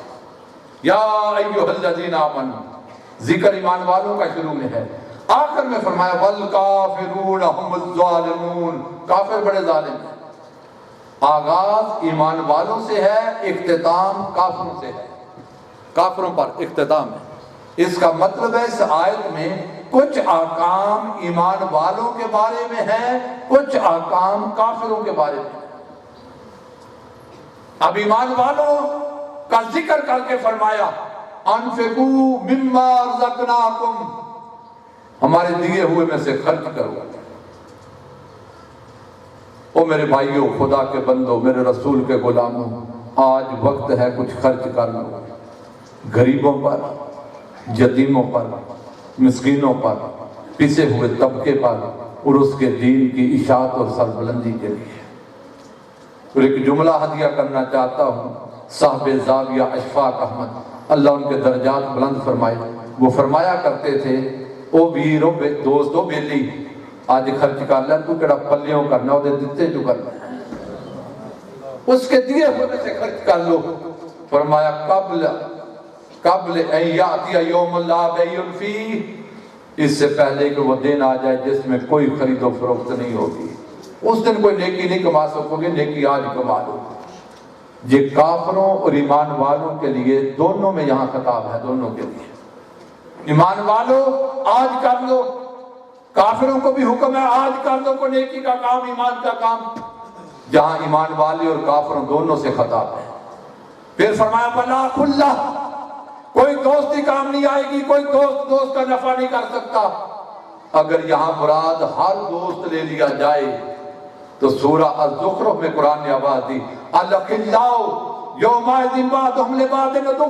یا ایھا الذین آمنوا، ذکر ایمان والوں کا شروع میں ہے، آخر میں فرمایا والکافرون هم الظالمون، کافر بڑے ظالم ہیں۔ آغاز ایمان والوں سے ہے، اختتام کافروں سے ہے، کافروں پر اختتام ہے۔ اس کا مطلب ہے اس آیت میں کچھ احکام ایمان والوں کے بارے میں ہیں، کچھ احکام کافروں کے بارے میں ہیں۔ اب ایمان والوں کا ذکر کر کے فرمایا انفقوا مما رزقناکم، ہمارے دیے ہوئے میں سے خرچ کرو۔ او میرے بھائیوں، خدا کے بندوں، میرے رسول کے غلاموں، آج وقت ہے کچھ خرچ کر لو، غریبوں پر، یتیموں پر، مسکینوں پر، پسے ہوئے طبقے پر، اور اس کے دین کی اشاعت اور سربلندی کے لیے۔ اور ایک جملہ ہدیہ کرنا چاہتا ہوں صاحب زاویہ اشفاق احمد، اللہ ان کے درجات بلند فرمائے، وہ فرمایا کرتے تھے او ویرو دوستو بیلی آج خرچ کر لیا، تو کڑا پلیوں کرنا ہو دے دیتے جو کرنا ہے، اس کے دیے ہونے سے خرچ کر لو۔ فرمایا قبل ان یاتی یوم لا بیع فیہ، اس سے پہلے کہ وہ دن آ جائے جس میں کوئی خرید و فروخت نہیں ہوگی۔ اس دن کوئی نیکی نہیں کما سکو گے، نیکی آج کما لو۔ یہ کافروں اور ایمان والوں کے لیے دونوں میں یہاں خطاب ہے، دونوں کے لیے۔ ایمان والوں آج کر لو، کافروں کو بھی حکم ہے آج کر لو کو نیکی کا کام، ایمان کا کام۔ جہاں ایمان والے اور کافروں دونوں سے خطاب ہے۔ پھر فرمایا ولا خلہ، کوئی دوستی کام نہیں آئے گی، کوئی دوست کا نفع نہیں کر سکتا۔ اگر یہاں مراد ہر دوست لے لیا جائے تو سورہ الزخرف میں قرآن نے آواز دی الاخلاء یومئذ بعضهم لبعض عدو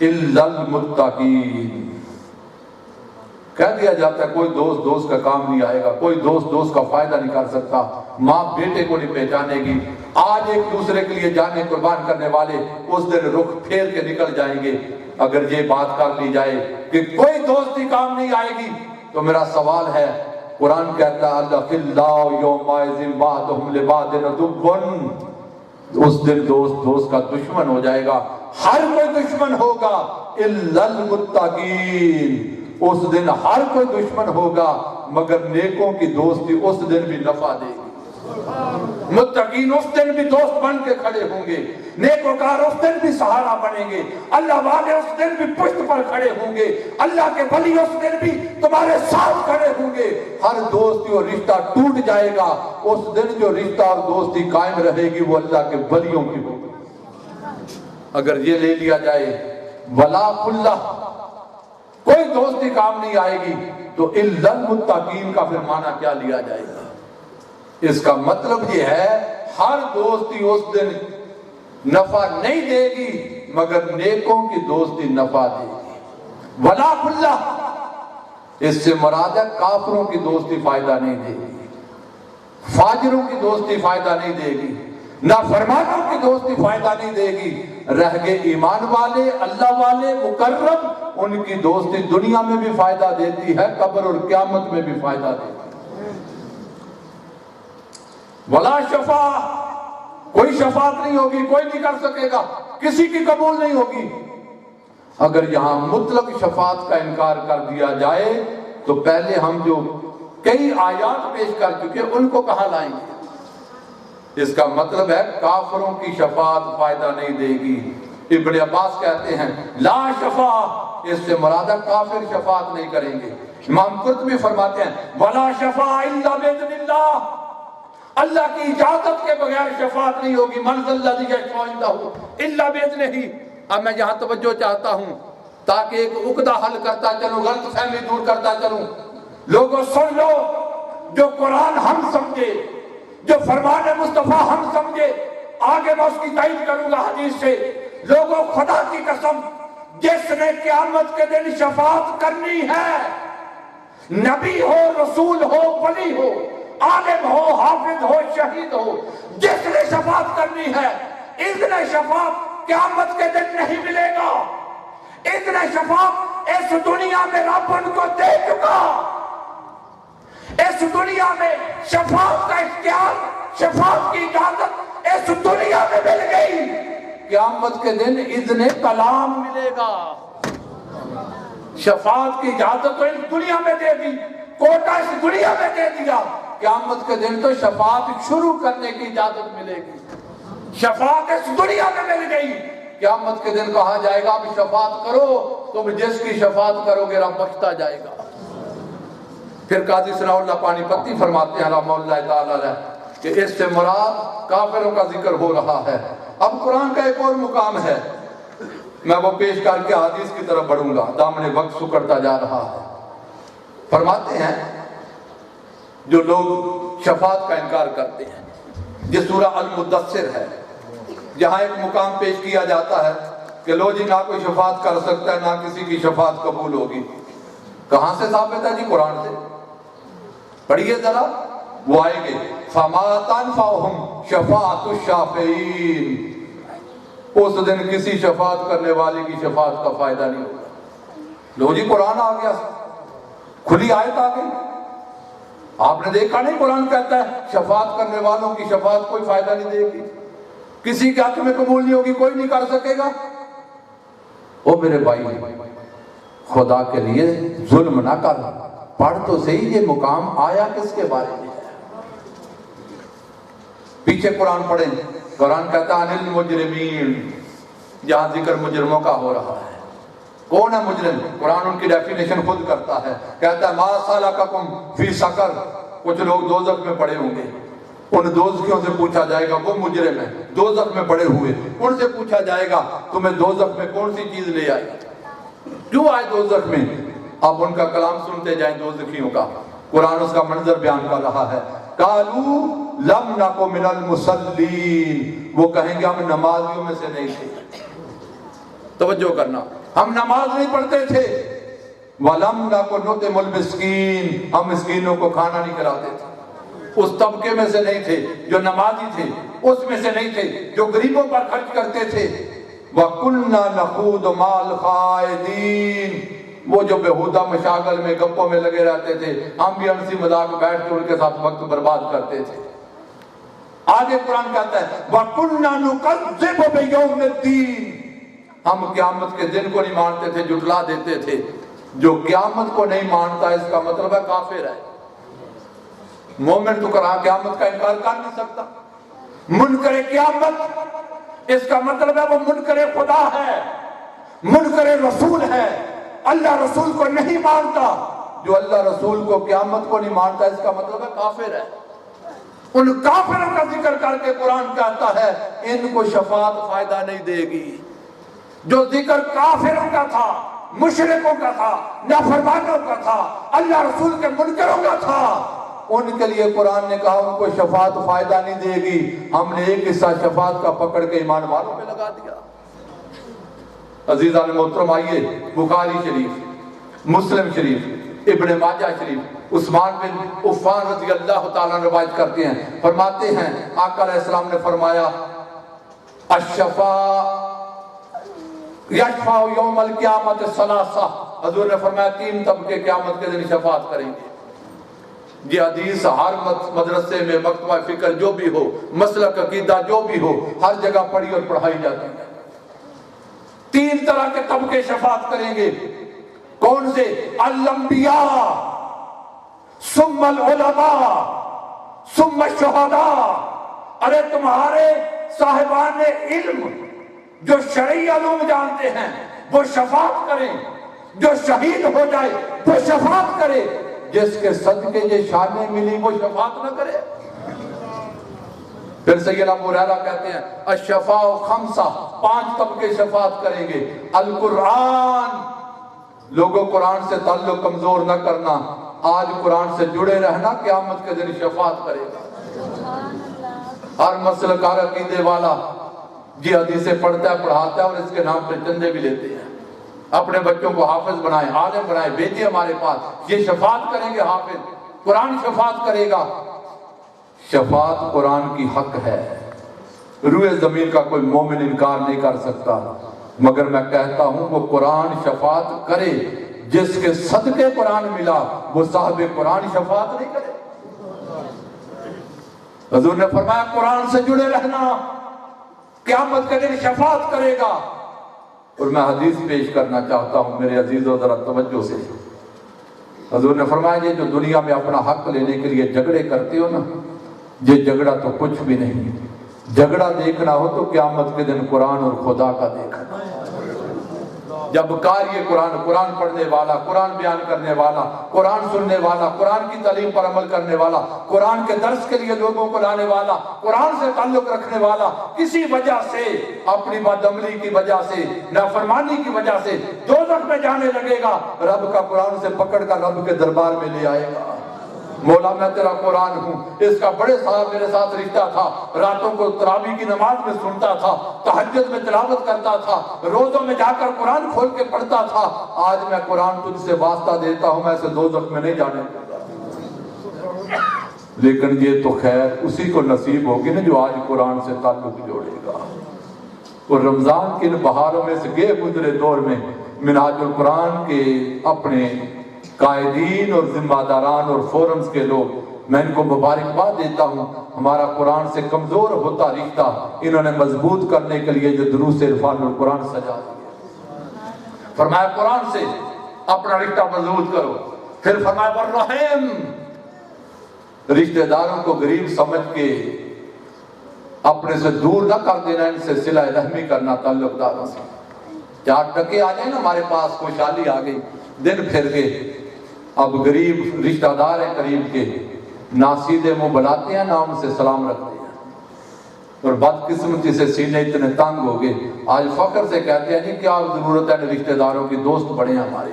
الا المتقین، کہہ دیا جاتا ہے کوئی دوست کا کام نہیں آئے گا، کوئی دوست کا فائدہ نہیں کر سکتا، ماں بیٹے کو نہیں پہچانے گی۔ آج ایک دوسرے کے لیے جانیں قربان کرنے والے اس دن رخ پھیر کے نکل جائیں گے۔ اگر یہ بات کر لی جائے کہ کوئی دوستی کام نہیں آئے گی تو میرا سوال ہے، قرآن کہتا ہے الاخلاء یومئذ بعضهم لبعض عدو، اس دن دوست کا دشمن ہو جائے گا، ہر کوئی دشمن ہوگا الا المتقین، اس دن ہر کوئی دشمن ہوگا مگر نیکوں کی دوستی اس دن بھی نفع دے گی۔ متقین اس دن بھی دوست بن کے کھڑے ہوں گے، نیکوکار اس دن بھی سہارا بنیں گے، اللہ والے اس دن بھی پشت پر کھڑے ہوں گے، اللہ کے ولی اس دن بھی تمہارے ساتھ کھڑے ہوں گے۔ ہر دوستی اور رشتہ ٹوٹ جائے گا، اس دن جو رشتہ اور دوستی قائم رہے گی وہ اللہ کے ولیوں کی ہوگی۔ اگر یہ لے لیا جائے ولا خلہ، کوئی دوستی کام نہیں آئے گی، تو الا المتقین کا پھر معنی کیا لیا جائے گا؟ اس کا مطلب یہ ہے ہر دوستی اس دن نفع نہیں دے گی مگر نیکوں کی دوستی نفع دے گی۔ ولا خلہ، اس سے مراد ہے کافروں کی دوستی فائدہ نہیں دے گی، فاجروں کی دوستی فائدہ نہیں دے گی، نافرمانوں کی دوستی فائدہ نہیں دے گی۔ رہ گئے ایمان والے، اللہ والے، مکرم، ان کی دوستی دنیا میں بھی فائدہ دیتی ہے، قبر اور قیامت میں بھی فائدہ دیتی ہے۔ ولا شفاعہ، کوئی شفاعت نہیں ہوگی، کوئی نہیں کر سکے گا، کسی کی قبول نہیں ہوگی۔ اگر یہاں مطلق شفاعت کا انکار کر دیا جائے تو پہلے ہم جو کئی آیات پیش کر چکے ان کو کہاں لائیں گے؟ اس کا مطلب ہے کافروں کی شفاعت فائدہ نہیں دے گی۔ ابن عباس کہتے ہیں لا شفاعہ، اس سے مراد ہے کافر شفاعت نہیں کریں گے۔ امام قرطبی فرماتے ہیں وَلَا شَفَاعَ إِلَّا بِإِذْنِ اللَّهِ، اللہ کی اجازت کے بغیر شفاعت نہیں ہوگی. مَنْ ذَا الَّذِي يَشْفَعُ عِندَهُ إِلَّا بِإِذْنِهِ. اب میں یہاں توجہ چاہتا ہوں تاکہ ایک عقدہ حل کرتا چلوں، غلط فہمی دور کرتا چلوں. لوگوں سن لو، جو قرآن ہم سمجھے، جو فرمان مصطفیٰ ہم سمجھے، آگے میں اس کی تائید کروں گا حدیث سے. لوگوں خدا کی قسم، جس نے قیامت کے دن شفاعت کرنی ہے، نبی ہو، رسول ہو، ولی ہو، عالم ہو، حافظ ہو، شہید ہو، جس نے شفاعت کرنی ہے، اذن شفاعت قیامت کے دن نہیں ملے گا. اذن شفاعت اس دنیا میں رب ان کو دے چکا. اس دنیا میں شفاعت کا اختیار، شفاعت کی اجازت اس دنیا میں مل گئی. قیامت کے دن اذن کلام ملے گا. شفاعت کی اجازت تو اس دنیا میں دے دی، کوٹا اس دنیا میں دے دیا. قیامت کے دن تو شفاعت شروع کرنے کی اجازت ملے گی. شفاعت اس دنیا میں مل گئی. قیامت کے دن کہا جائے گا اب شفاعت کرو، تم جس کی شفاعت کرو گے رب بخشتا جائے گا. پھر قاضی ثناء اللہ پانی پتی فرماتے ہیں رحمہ اللہ تعالی کہ اس سے مراد کافروں کا ذکر ہو رہا ہے. اب قرآن کا ایک اور مقام ہے، میں وہ پیش کر کے حدیث کی طرف بڑھوں گا، دامن وقت سکڑتا جا رہا ہے. فرماتے ہیں جو لوگ شفاعت کا انکار کرتے ہیں، یہ سورہ المدثر ہے، جہاں ایک مقام پیش کیا جاتا ہے کہ لو جی نہ کوئی شفاعت کر سکتا ہے، نہ کسی کی شفاعت قبول ہوگی. کہاں سے ثابت ہے جی؟ قرآن سے. پڑھیے ذرا، وہ آئیں گے فَمَا تَنْفَعُهُمْ شَفَاعَةُ الشَّافِعِينَ. اس دن کسی شفاعت کرنے والے کی شفاعت کا فائدہ نہیں ہوگا. لو جی قرآن آ گیا، کھلی آیت آ گئی. آپ نے دیکھا نہیں قرآن کہتا ہے شفاعت کرنے والوں کی شفاعت کوئی فائدہ نہیں دے گی، کسی کے حق میں قبول نہیں ہوگی، کوئی نہیں کر سکے گا. او میرے بھائی، خدا کے لیے ظلم نہ کر. پڑھ تو صحیح یہ مقام آیا کس کے بارے میں ہے. پیچھے قرآن پڑھیں، قرآن کہتا ہے انل مجرمین، جہاں ذکر مجرموں کا ہو رہا ہے. کون ہے مجرم؟ قرآن ان کی ڈیفینیشن خود کرتا ہے، کہتا ہے ما سلککم فی سقر. کچھ لوگ دوزخ میں پڑے ہوں گے، ان دوزخیوں سے پوچھا جائے گا، وہ مجرم ہیں دوزخ میں پڑے ہوئے، ان سے پوچھا جائے گا تمہیں دوزخ میں کون سی چیز لے آئی، کیوں آئے دوزخ میں؟ اب ان کا کلام سنتے جائیں دوزخیوں کا. قرآن اس کا منظر بیان کر رہا ہے. قالوا لم نک من المصلین، وہ کہیں گے ہم نمازیوں میں سے نہیں تھے. توجہ کرنا، ہم نماز نہیں پڑھتے تھے. وَلَمْ نَكُ نُطْعِمُ الْمِسْكِينَ، ہم مسکینوں کو کھانا نہیں کھلاتے تھے. اس طبقے میں سے نہیں تھے جو نمازی تھے، اس میں سے نہیں تھے جو غریبوں پر خرچ کرتے تھے. وَكُنَّا نَخُوضُ مَعَ الْخَائِضِينَ، وہ جو بےہودہ مشاغل میں گپوں میں لگے رہتے تھے، ہم بھی ہنسی مذاق بیٹھ کے ان کے ساتھ وقت برباد کرتے تھے. آگے قرآن کہتا ہے وَكُنَّا نُكَذِّبُ بِيَوْمِ الدِّينِ، ہم قیامت کے دن کو نہیں مانتے تھے، جھٹلا دیتے تھے. جو قیامت کو نہیں مانتا اس کا مطلب ہے کافر ہے. مومن تو قیامت کا انکار کر نہیں سکتا. منکر قیامت اس کا مطلب ہے وہ منکر خدا ہے، منکر رسول ہے، اللہ رسول کو نہیں مانتا. جو اللہ رسول کو قیامت کو نہیں مانتا اس کا مطلب ہے کافر ہے. ان کافروں کا ذکر کر کے قرآن کہتا ہے ان کو شفاعت فائدہ نہیں دے گی. جو ذکر کافروں کا تھا، مشرکوں کا تھا، نافرمانوں کا تھا، اللہ رسول کے منکروں کا تھا، ان کے لیے قرآن نے کہا ان کو شفاعت فائدہ نہیں دے گی. ہم نے ایک حصہ شفاعت کا پکڑ کے ایمان والوں پہ لگا دیا. عزیزان محترم، آئیے بخاری شریف، مسلم شریف، ابن ماجہ شریف، عثمان بن عفان رضی اللہ تعالیٰ روایت کرتے ہیں، فرماتے ہیں آقا علیہ السلام نے فرمایا الشفاء یشفع یوم القیامت ثلاثہ، حضور نے فرمایا 3 طبقے قیامت کے دن شفاعت کریں گے. یہ حدیث ہر مدرسے میں، مکتبہ فکر جو بھی ہو، مسلک عقیدہ جو بھی ہو، ہر جگہ پڑھی اور پڑھائی جاتی ہے. 3 طرح کے طبقے شفاعت کریں گے. کون سے؟ الانبیاء، ثم العلماء، ثم الشہداء. ارے تمہارے صاحبان علم جو شرعی علوم جانتے ہیں وہ شفاعت کریں، جو شہید ہو جائے وہ شفاعت کرے، جس کے صدقے یہ شانیں ملی وہ شفاعت نہ کرے۔ پھر سیدنا ابو ہریرہ کہتے ہیں الشفاء خمسہ، 5 طبقے شفاعت کریں گے۔ القرآن، لوگوں قرآن سے تعلق کمزور نہ کرنا، آج قرآن سے جڑے رہنا، قیامت کے دن شفاعت کرے گا۔ ہر مسلک ہر عقیدے والا جی حدیثیں پڑھتا ہے، پڑھاتا ہے اور اس کے نام پہ چندے بھی لیتے ہیں۔ اپنے بچوں کو حافظ بنائیں، عالم بنائیں، بیٹے ہمارے پاس، یہ شفاعت کریں گے حافظ، قرآن شفاعت کرے گا۔ شفاعت قرآن کی حق ہے، روئے زمین کا کوئی مومن انکار نہیں کر سکتا، مگر میں کہتا ہوں وہ قرآن شفاعت کرے، جس کے صدقے قرآن ملا وہ صاحب قرآن شفاعت نہیں کرے۔ حضور نے فرمایا قرآن سے جڑے رہنا، قیامت کے دن شفاعت کرے گا۔ اور میں حدیث پیش کرنا چاہتا ہوں میرے عزیزو، ذرا توجہ سے۔ حضور نے فرمایا یہ جو دنیا میں اپنا حق لینے کے لیے جھگڑے کرتے ہو نا، یہ جھگڑا تو کچھ بھی نہیں، جھگڑا دیکھنا ہو تو قیامت کے دن قرآن اور خدا کا دیکھنا۔ جب قاری قرآن، قرآن پڑھنے والا، قرآن بیان کرنے والا، قرآن سننے والا، قرآن کی تعلیم پر عمل کرنے والا، قرآن کے درس کے لیے لوگوں کو لانے والا، قرآن سے تعلق رکھنے والا، کسی وجہ سے، اپنی بدعملی کی وجہ سے، نافرمانی کی وجہ سے دوزخ میں جانے لگے گا، رب کا قرآن سے پکڑ کر رب کے دربار میں لے آئے گا۔ مولا میں تیرا قرآن ہوں، اس کا بڑے صاحب میرے ساتھ رشتہ تھا، راتوں کو تراویح کی نماز میں سنتا تھا، تہجد میں تلاوت کرتا تھا، روزوں میں جا کر قرآن کھول کے پڑھتا تھا، آج میں قرآن تجھ سے واسطہ دیتا ہوں، میں اسے دوزخ میں نہیں جانے دوں۔ لیکن یہ تو خیر اسی کو نصیب ہوگی نا جو آج قرآن سے تعلق جوڑے گا۔ اور رمضان کے ان بہاروں میں سے گئے گزرے دور میں منہاج القرآن کے اپنے قائدین اور ذمہ داران اور فورمز کے لوگ، میں ان کو مبارکباد دیتا ہوں، ہمارا قرآن سے کمزور ہوتا رشتہ انہوں نے مضبوط کرنے کے لیے جو دروس عرفان القرآن سجا دیا۔ فرمایا قرآن سے اپنا رشتہ مضبوط کرو۔ پھر فرمایا والرحم، رشتہ داروں کو غریب سمجھ کے اپنے سے دور نہ کر دینا، ان سے صلہ رحمی کرنا تعلق داروں سے۔ 4 ٹکے آ جائیں نا ہمارے پاس، خوشحالی آ گئی، دن پھر گئے، اب غریب رشتہ دار ہیں قریب کے، نہ سیدھے منہ بلاتے ہیں نہ ان سے سلام رکھتے ہیں، اور بدقسمتی سے سینے اتنے تنگ ہو گئے، آج فخر سے کہتے ہیں جی کیا ضرورت ہے رشتہ داروں کی، دوست بڑے ہیں ہمارے۔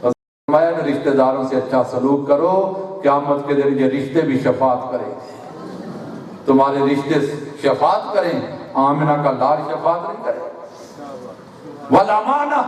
فرمایا رشتہ داروں سے اچھا سلوک کرو، قیامت کے دن یہ رشتے بھی شفاعت کریں، تمہارے رشتے شفاعت کریں، آمنہ کا لال شفاعت نہیں کرے۔ والامانہ،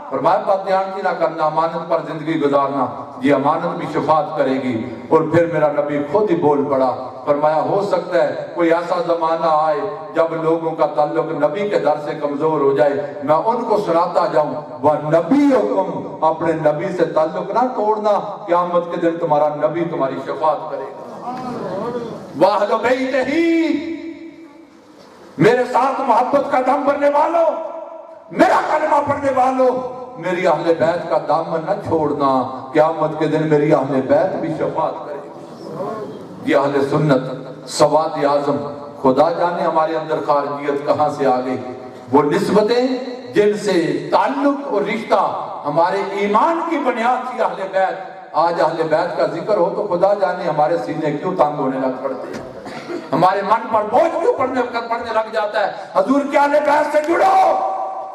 فرمایا بددیانتی نہ کرنا، امانت پر زندگی گزارنا، یہ امانت بھی شفاعت کرے گی۔ اور پھر میرا نبی خود ہی بول پڑا، فرمایا ہو سکتا ہے کوئی ایسا زمانہ آئے جب لوگوں کا تعلق نبی کے در سے کمزور ہو جائے، میں ان کو سناتا جاؤں وَنَبِيُّكُمْ، اپنے نبی سے تعلق نہ توڑنا، قیامت کے دن تمہارا نبی تمہاری شفاعت کرے گا۔ وَأَهْلُ بَيْتِهِ، میرے ساتھ محبت کا دم بھرنے والوں، میرا کلمہ پڑھنے والوں، میری اہل بیت کا دامن نہ چھوڑنا، قیامت کے دن میری اہل بیت بھی شفاعت کرے گی۔ یہ اہل سنت سواد اعظم، خدا جانے ہمارے اندر خارجیت کہاں سے آ گئی، وہ نسبتیں جن سے تعلق اور رشتہ ہمارے ایمان کی بنیاد تھی اہل بیت، آج اہل بیت کا ذکر ہو تو خدا جانے ہمارے سینے کیوں تنگ ہونے لگ پڑتے ہیں، ہمارے من پر بوجھ کیوں پڑنے لگ جاتا ہے۔ حضور کے اہل بیت سے جڑو،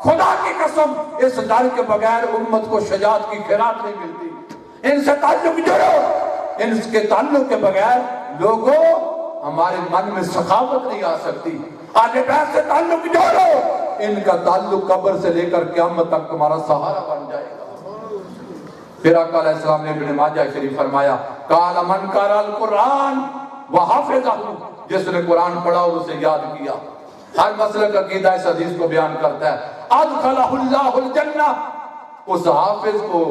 خدا کی قسم اس ڈر کے بغیر امت کو شجاعت کی خیرات نہیں ملتی، ان سے تعلق جڑو، ان کے تعلق کے بغیر لوگوں ہمارے من میں سخاوت نہیں آ سکتی۔ اہل بیت سے تعلق جوڑو، ان کا تعلق قبر سے لے کر قیامت تک تمہارا سہارا بن جائے گا۔ پھر آقا علیہ السلام نے ابن ماجہ شریف فرمایا قال من قرأ القرآن وحفظہ، جس نے قرآن پڑھا اور اسے یاد کیا۔ ہر مسلک عقیدہ اس حدیث کو بیان کرتا ہے، ادخلہ اللہ الجنہ، اس حافظ کو،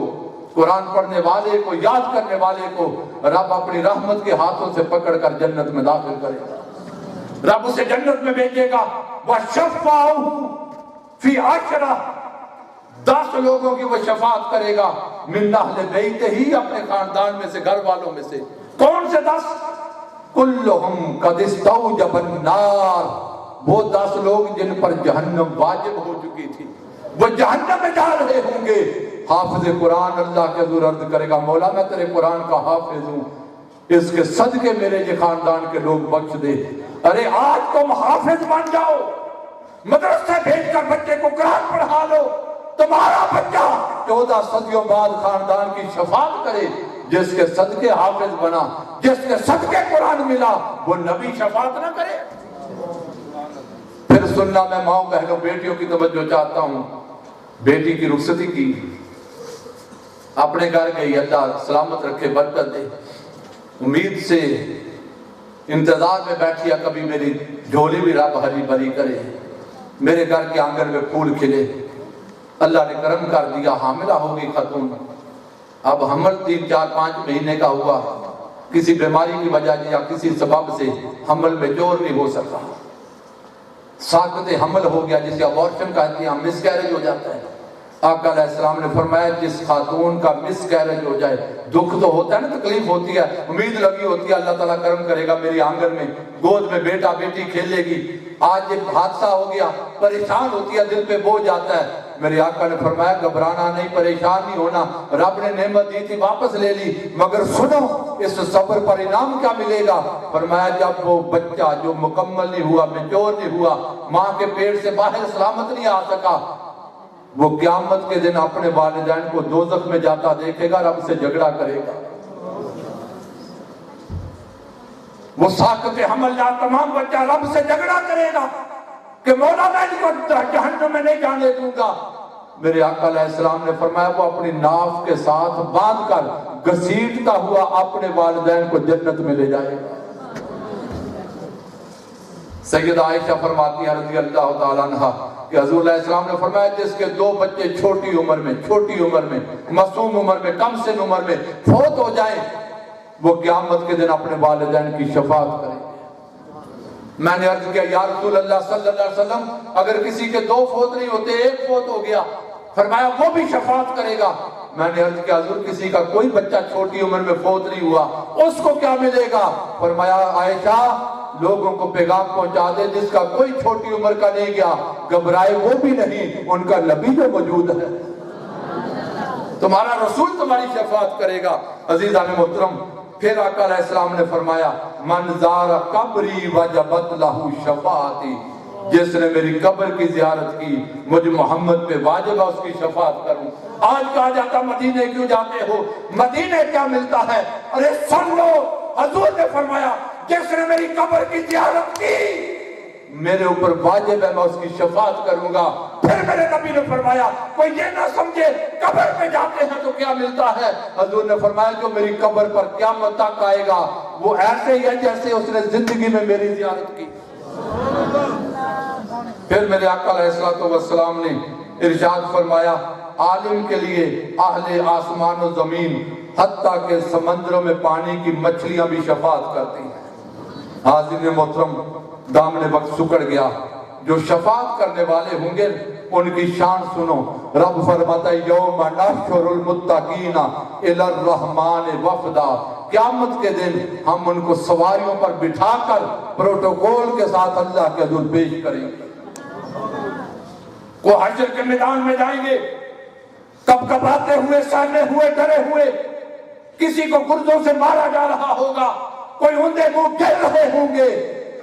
قرآن پڑھنے والے کو، یاد کرنے والے کو رب اپنی رحمت کے ہاتھوں سے پکڑ کر جنت میں داخل کرے گا، رب اسے جنت میں بھیجے گا۔ وَشَفَّعُهُ فِي عَشْرَةٍ، 10 لوگوں کی وہ شفاعت کرے گا، من اہل بیت ہی، اپنے خاندان میں سے، گھر والوں میں سے۔ کون سے 10؟ کلہم قد استوجب النار، وہ 10 لوگ جن پر جہنم واجب ہو چکی تھی، وہ جہنم میں جا رہے ہوں گے، حافظ قرآن اللہ کے حضور عرض کرے گا مولا میں تیرے قرآن کا حافظ ہوں، اس کے صدقے میرے یہ خاندان کے لوگ بخش دے۔ ارے آج تم حافظ بن جاؤ، مدرسہ بھیج کر بچے کو قرآن پڑھا لو، تمہارا بچہ 14 صدیوں بعد خاندان کی شفاعت کرے۔ جس کے صدقے حافظ بنا، جس کے صدقے قرآن ملا، وہ نبی شفاعت نہ کرے؟ پھر سننا، میں ماؤں بہنوں بیٹیوں کی توجہ چاہتا ہوں۔ بیٹی کی رخصتی کی، اپنے گھر گئی، اللہ سلامت رکھے، برکت دے، امید سے انتظار میں بیٹھیا کبھی میری جھولی بھی رب ہری بھری کرے، میرے گھر کے آنگن میں پھول کھلے۔ اللہ نے کرم کر دیا، حاملہ ہو گئی خاتون۔ اب حمل 3-4-5 مہینے کا ہوا، کسی بیماری کی وجہ سے یا کسی سبب سے حمل میں جور نہیں ہو سکا، ساقط حمل ہو گیا، جسے ابورشن کہتے ہیں، مس کیریج ہو جاتا ہے۔ آقا علیہ السلام نے فرمایا جس خاتون کا مس کیریج ہو جائے، دکھ تو ہوتا ہے نا، تکلیف ہوتی ہے، امید لگی ہوتی ہے اللہ تعالیٰ کرم کرے گا، میری آنگن میں گود میں بیٹا بیٹی کھیلے گی، آج ایک حادثہ ہو گیا، پریشان ہوتی ہے، دل پہ بوجھ آتا ہے۔ میرے آقا نے فرمایا گھبرانا نہیں، پریشان نہیں ہونا، رب نے نعمت دی تھی واپس لے لی، مگر سنو اس صبر پر انعام کیا ملے گا؟ فرمایا جب وہ بچہ جو مکمل نہیں ہوا، میچور نہیں ہوا، ماں کے پیٹ سے باہر سلامت نہیں آ سکا، وہ قیامت کے دن اپنے والدین کو دوزخ میں جاتا دیکھے گا، رب سے جھگڑا کرے گا۔ وہ ساقط حمل یا تمام بچہ رب سے جھگڑا کرے گا کہ مولا میں ان کو جہنم میں نہیں جانے دوں گا۔ میرے آقا علیہ السلام نے فرمایا وہ اپنی ناف کے ساتھ باندھ کر گھسیٹتا ہوا اپنے والدین کو جنت میں لے جائے گا۔ سیدہ عائشہ فرماتی ہیں رضی اللہ تعالیٰ عنہ کہ حضور علیہ السلام نے فرمایا جس کے 2 بچے چھوٹی عمر میں معصوم عمر میں کم سن عمر میں فوت ہو جائیں، وہ قیامت کے دن اپنے والدین کی شفاعت کریں گے۔ میں نے عرض کیا یا رسول اللہ صلی اللہ علیہ وسلم اگر کسی کے 2 فوت نہیں ہوتے، 1 فوت ہو گیا، فرمایا وہ بھی شفاعت کرے گا۔ میں نے عرض کیا حضور کسی کا کوئی بچہ چھوٹی عمر میں فوت نہیں ہوا، اس کو کیا ملے گا؟ فرمایا عائشہ لوگوں کو پیغام پہنچا دے جس کا کوئی چھوٹی عمر کا نہیں گیا، گھبرائے وہ بھی نہیں، ان کا نبی جو موجود ہے، تمہارا رسول تمہاری شفاعت کرے گا۔ عزیزان محترم، پھر آقا علیہ السلام نے فرمایا من زار قبری وجبت لہو شفاعتی، جس نے میری قبر کی زیارت کی مجھے محمد پہ واجب ہے اس کی شفاعت کروں۔ آج کہا جاتا مدینے کیوں جاتے ہو، مدینے کیا ملتا ہے؟ ارے سن لو، حضور نے فرمایا جس نے میری قبر کی زیارت کی میرے اوپر واجب ہے میں اس کی شفاعت کروں گا۔ پھر میرے نبی نے فرمایا کوئی یہ نہ سمجھے قبر پہ جاتے ہیں تو کیا ملتا ہے، حضور نے فرمایا جو میری قبر پر قیامت تک آئے گا وہ ایسے ہی ہے جیسے اس نے زندگی میں میری زیارت کی۔ پھر میرے آقا علیہ السلام نے ارشاد فرمایا عالم کے لیے اہل آسمان و زمین حتیٰ کہ سمندروں میں پانی کی مچھلیاں بھی شفاعت کرتی ہیں۔ حاضرین محترم، دامن وقت سکڑ گیا، جو شفاعت کرنے والے ہوں گے ان کی شان سنو۔ رب فرماتا ہے یوم نحشر المتقین الی الرحمن وفدا، قیامت کے دن ہم ان کو سواریوں پر بٹھا کر پروٹوکول کے ساتھ اللہ کے حضور پیش کریں گے۔ وہ حشر کے میدان میں جائیں گے کب کباتے ہوئے، سہمے ہوئے، ڈرے ہوئے، کسی کو گردوں سے مارا جا رہا ہوگا، کوئی اندھے منہ گر رہے ہوں گے،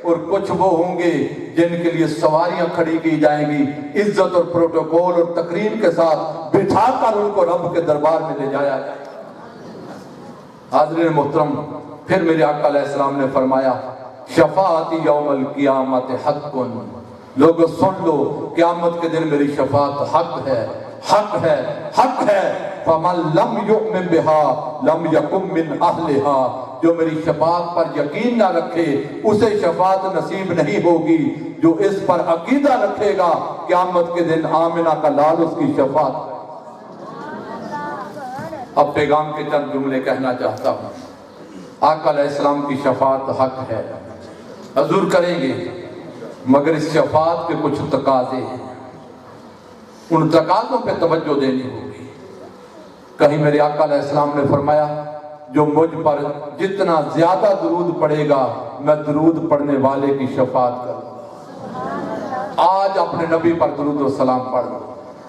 اور کچھ وہ ہوں گے جن کے لیے سواریاں کھڑی کی جائیں گی، عزت اور پروٹوکول اور تکریم کے ساتھ بٹھا کر ان کو رب کے دربار میں لے جایا جائے گا۔ حاضرین محترم، پھر میرے آقا علیہ السلام نے فرمایا شفاعتی یوم القیامت حق، لوگوں سن لو قیامت کے دن میری شفاعت حق ہے، حق ہے، حق ہے۔ فَمَنْ لَمْ يُؤْمِنْ بِهَا لَمْ يَكُمْ مِنْ أَهْلِهَا، جو میری شفاعت پر یقین نہ رکھے اسے شفاعت نصیب نہیں ہوگی، جو اس پر عقیدہ رکھے گا قیامت کے دن آمنہ کا لال اس کی شفاعت کرے۔ اب پیغام کے چند جملے کہنا چاہتا ہوں۔ آقا علیہ السلام کی شفاعت حق ہے، حضور کریں گے، مگر اس شفاعت کے کچھ تقاضے ہیں، ان تقاضوں پہ توجہ دینی ہوگی۔ کہیں میرے آقا علیہ السلام نے فرمایا جو مجھ پر جتنا زیادہ درود پڑے گا میں درود پڑھنے والے کی شفاعت کروں گا۔ آج اپنے نبی پر درود و سلام پڑھ لو۔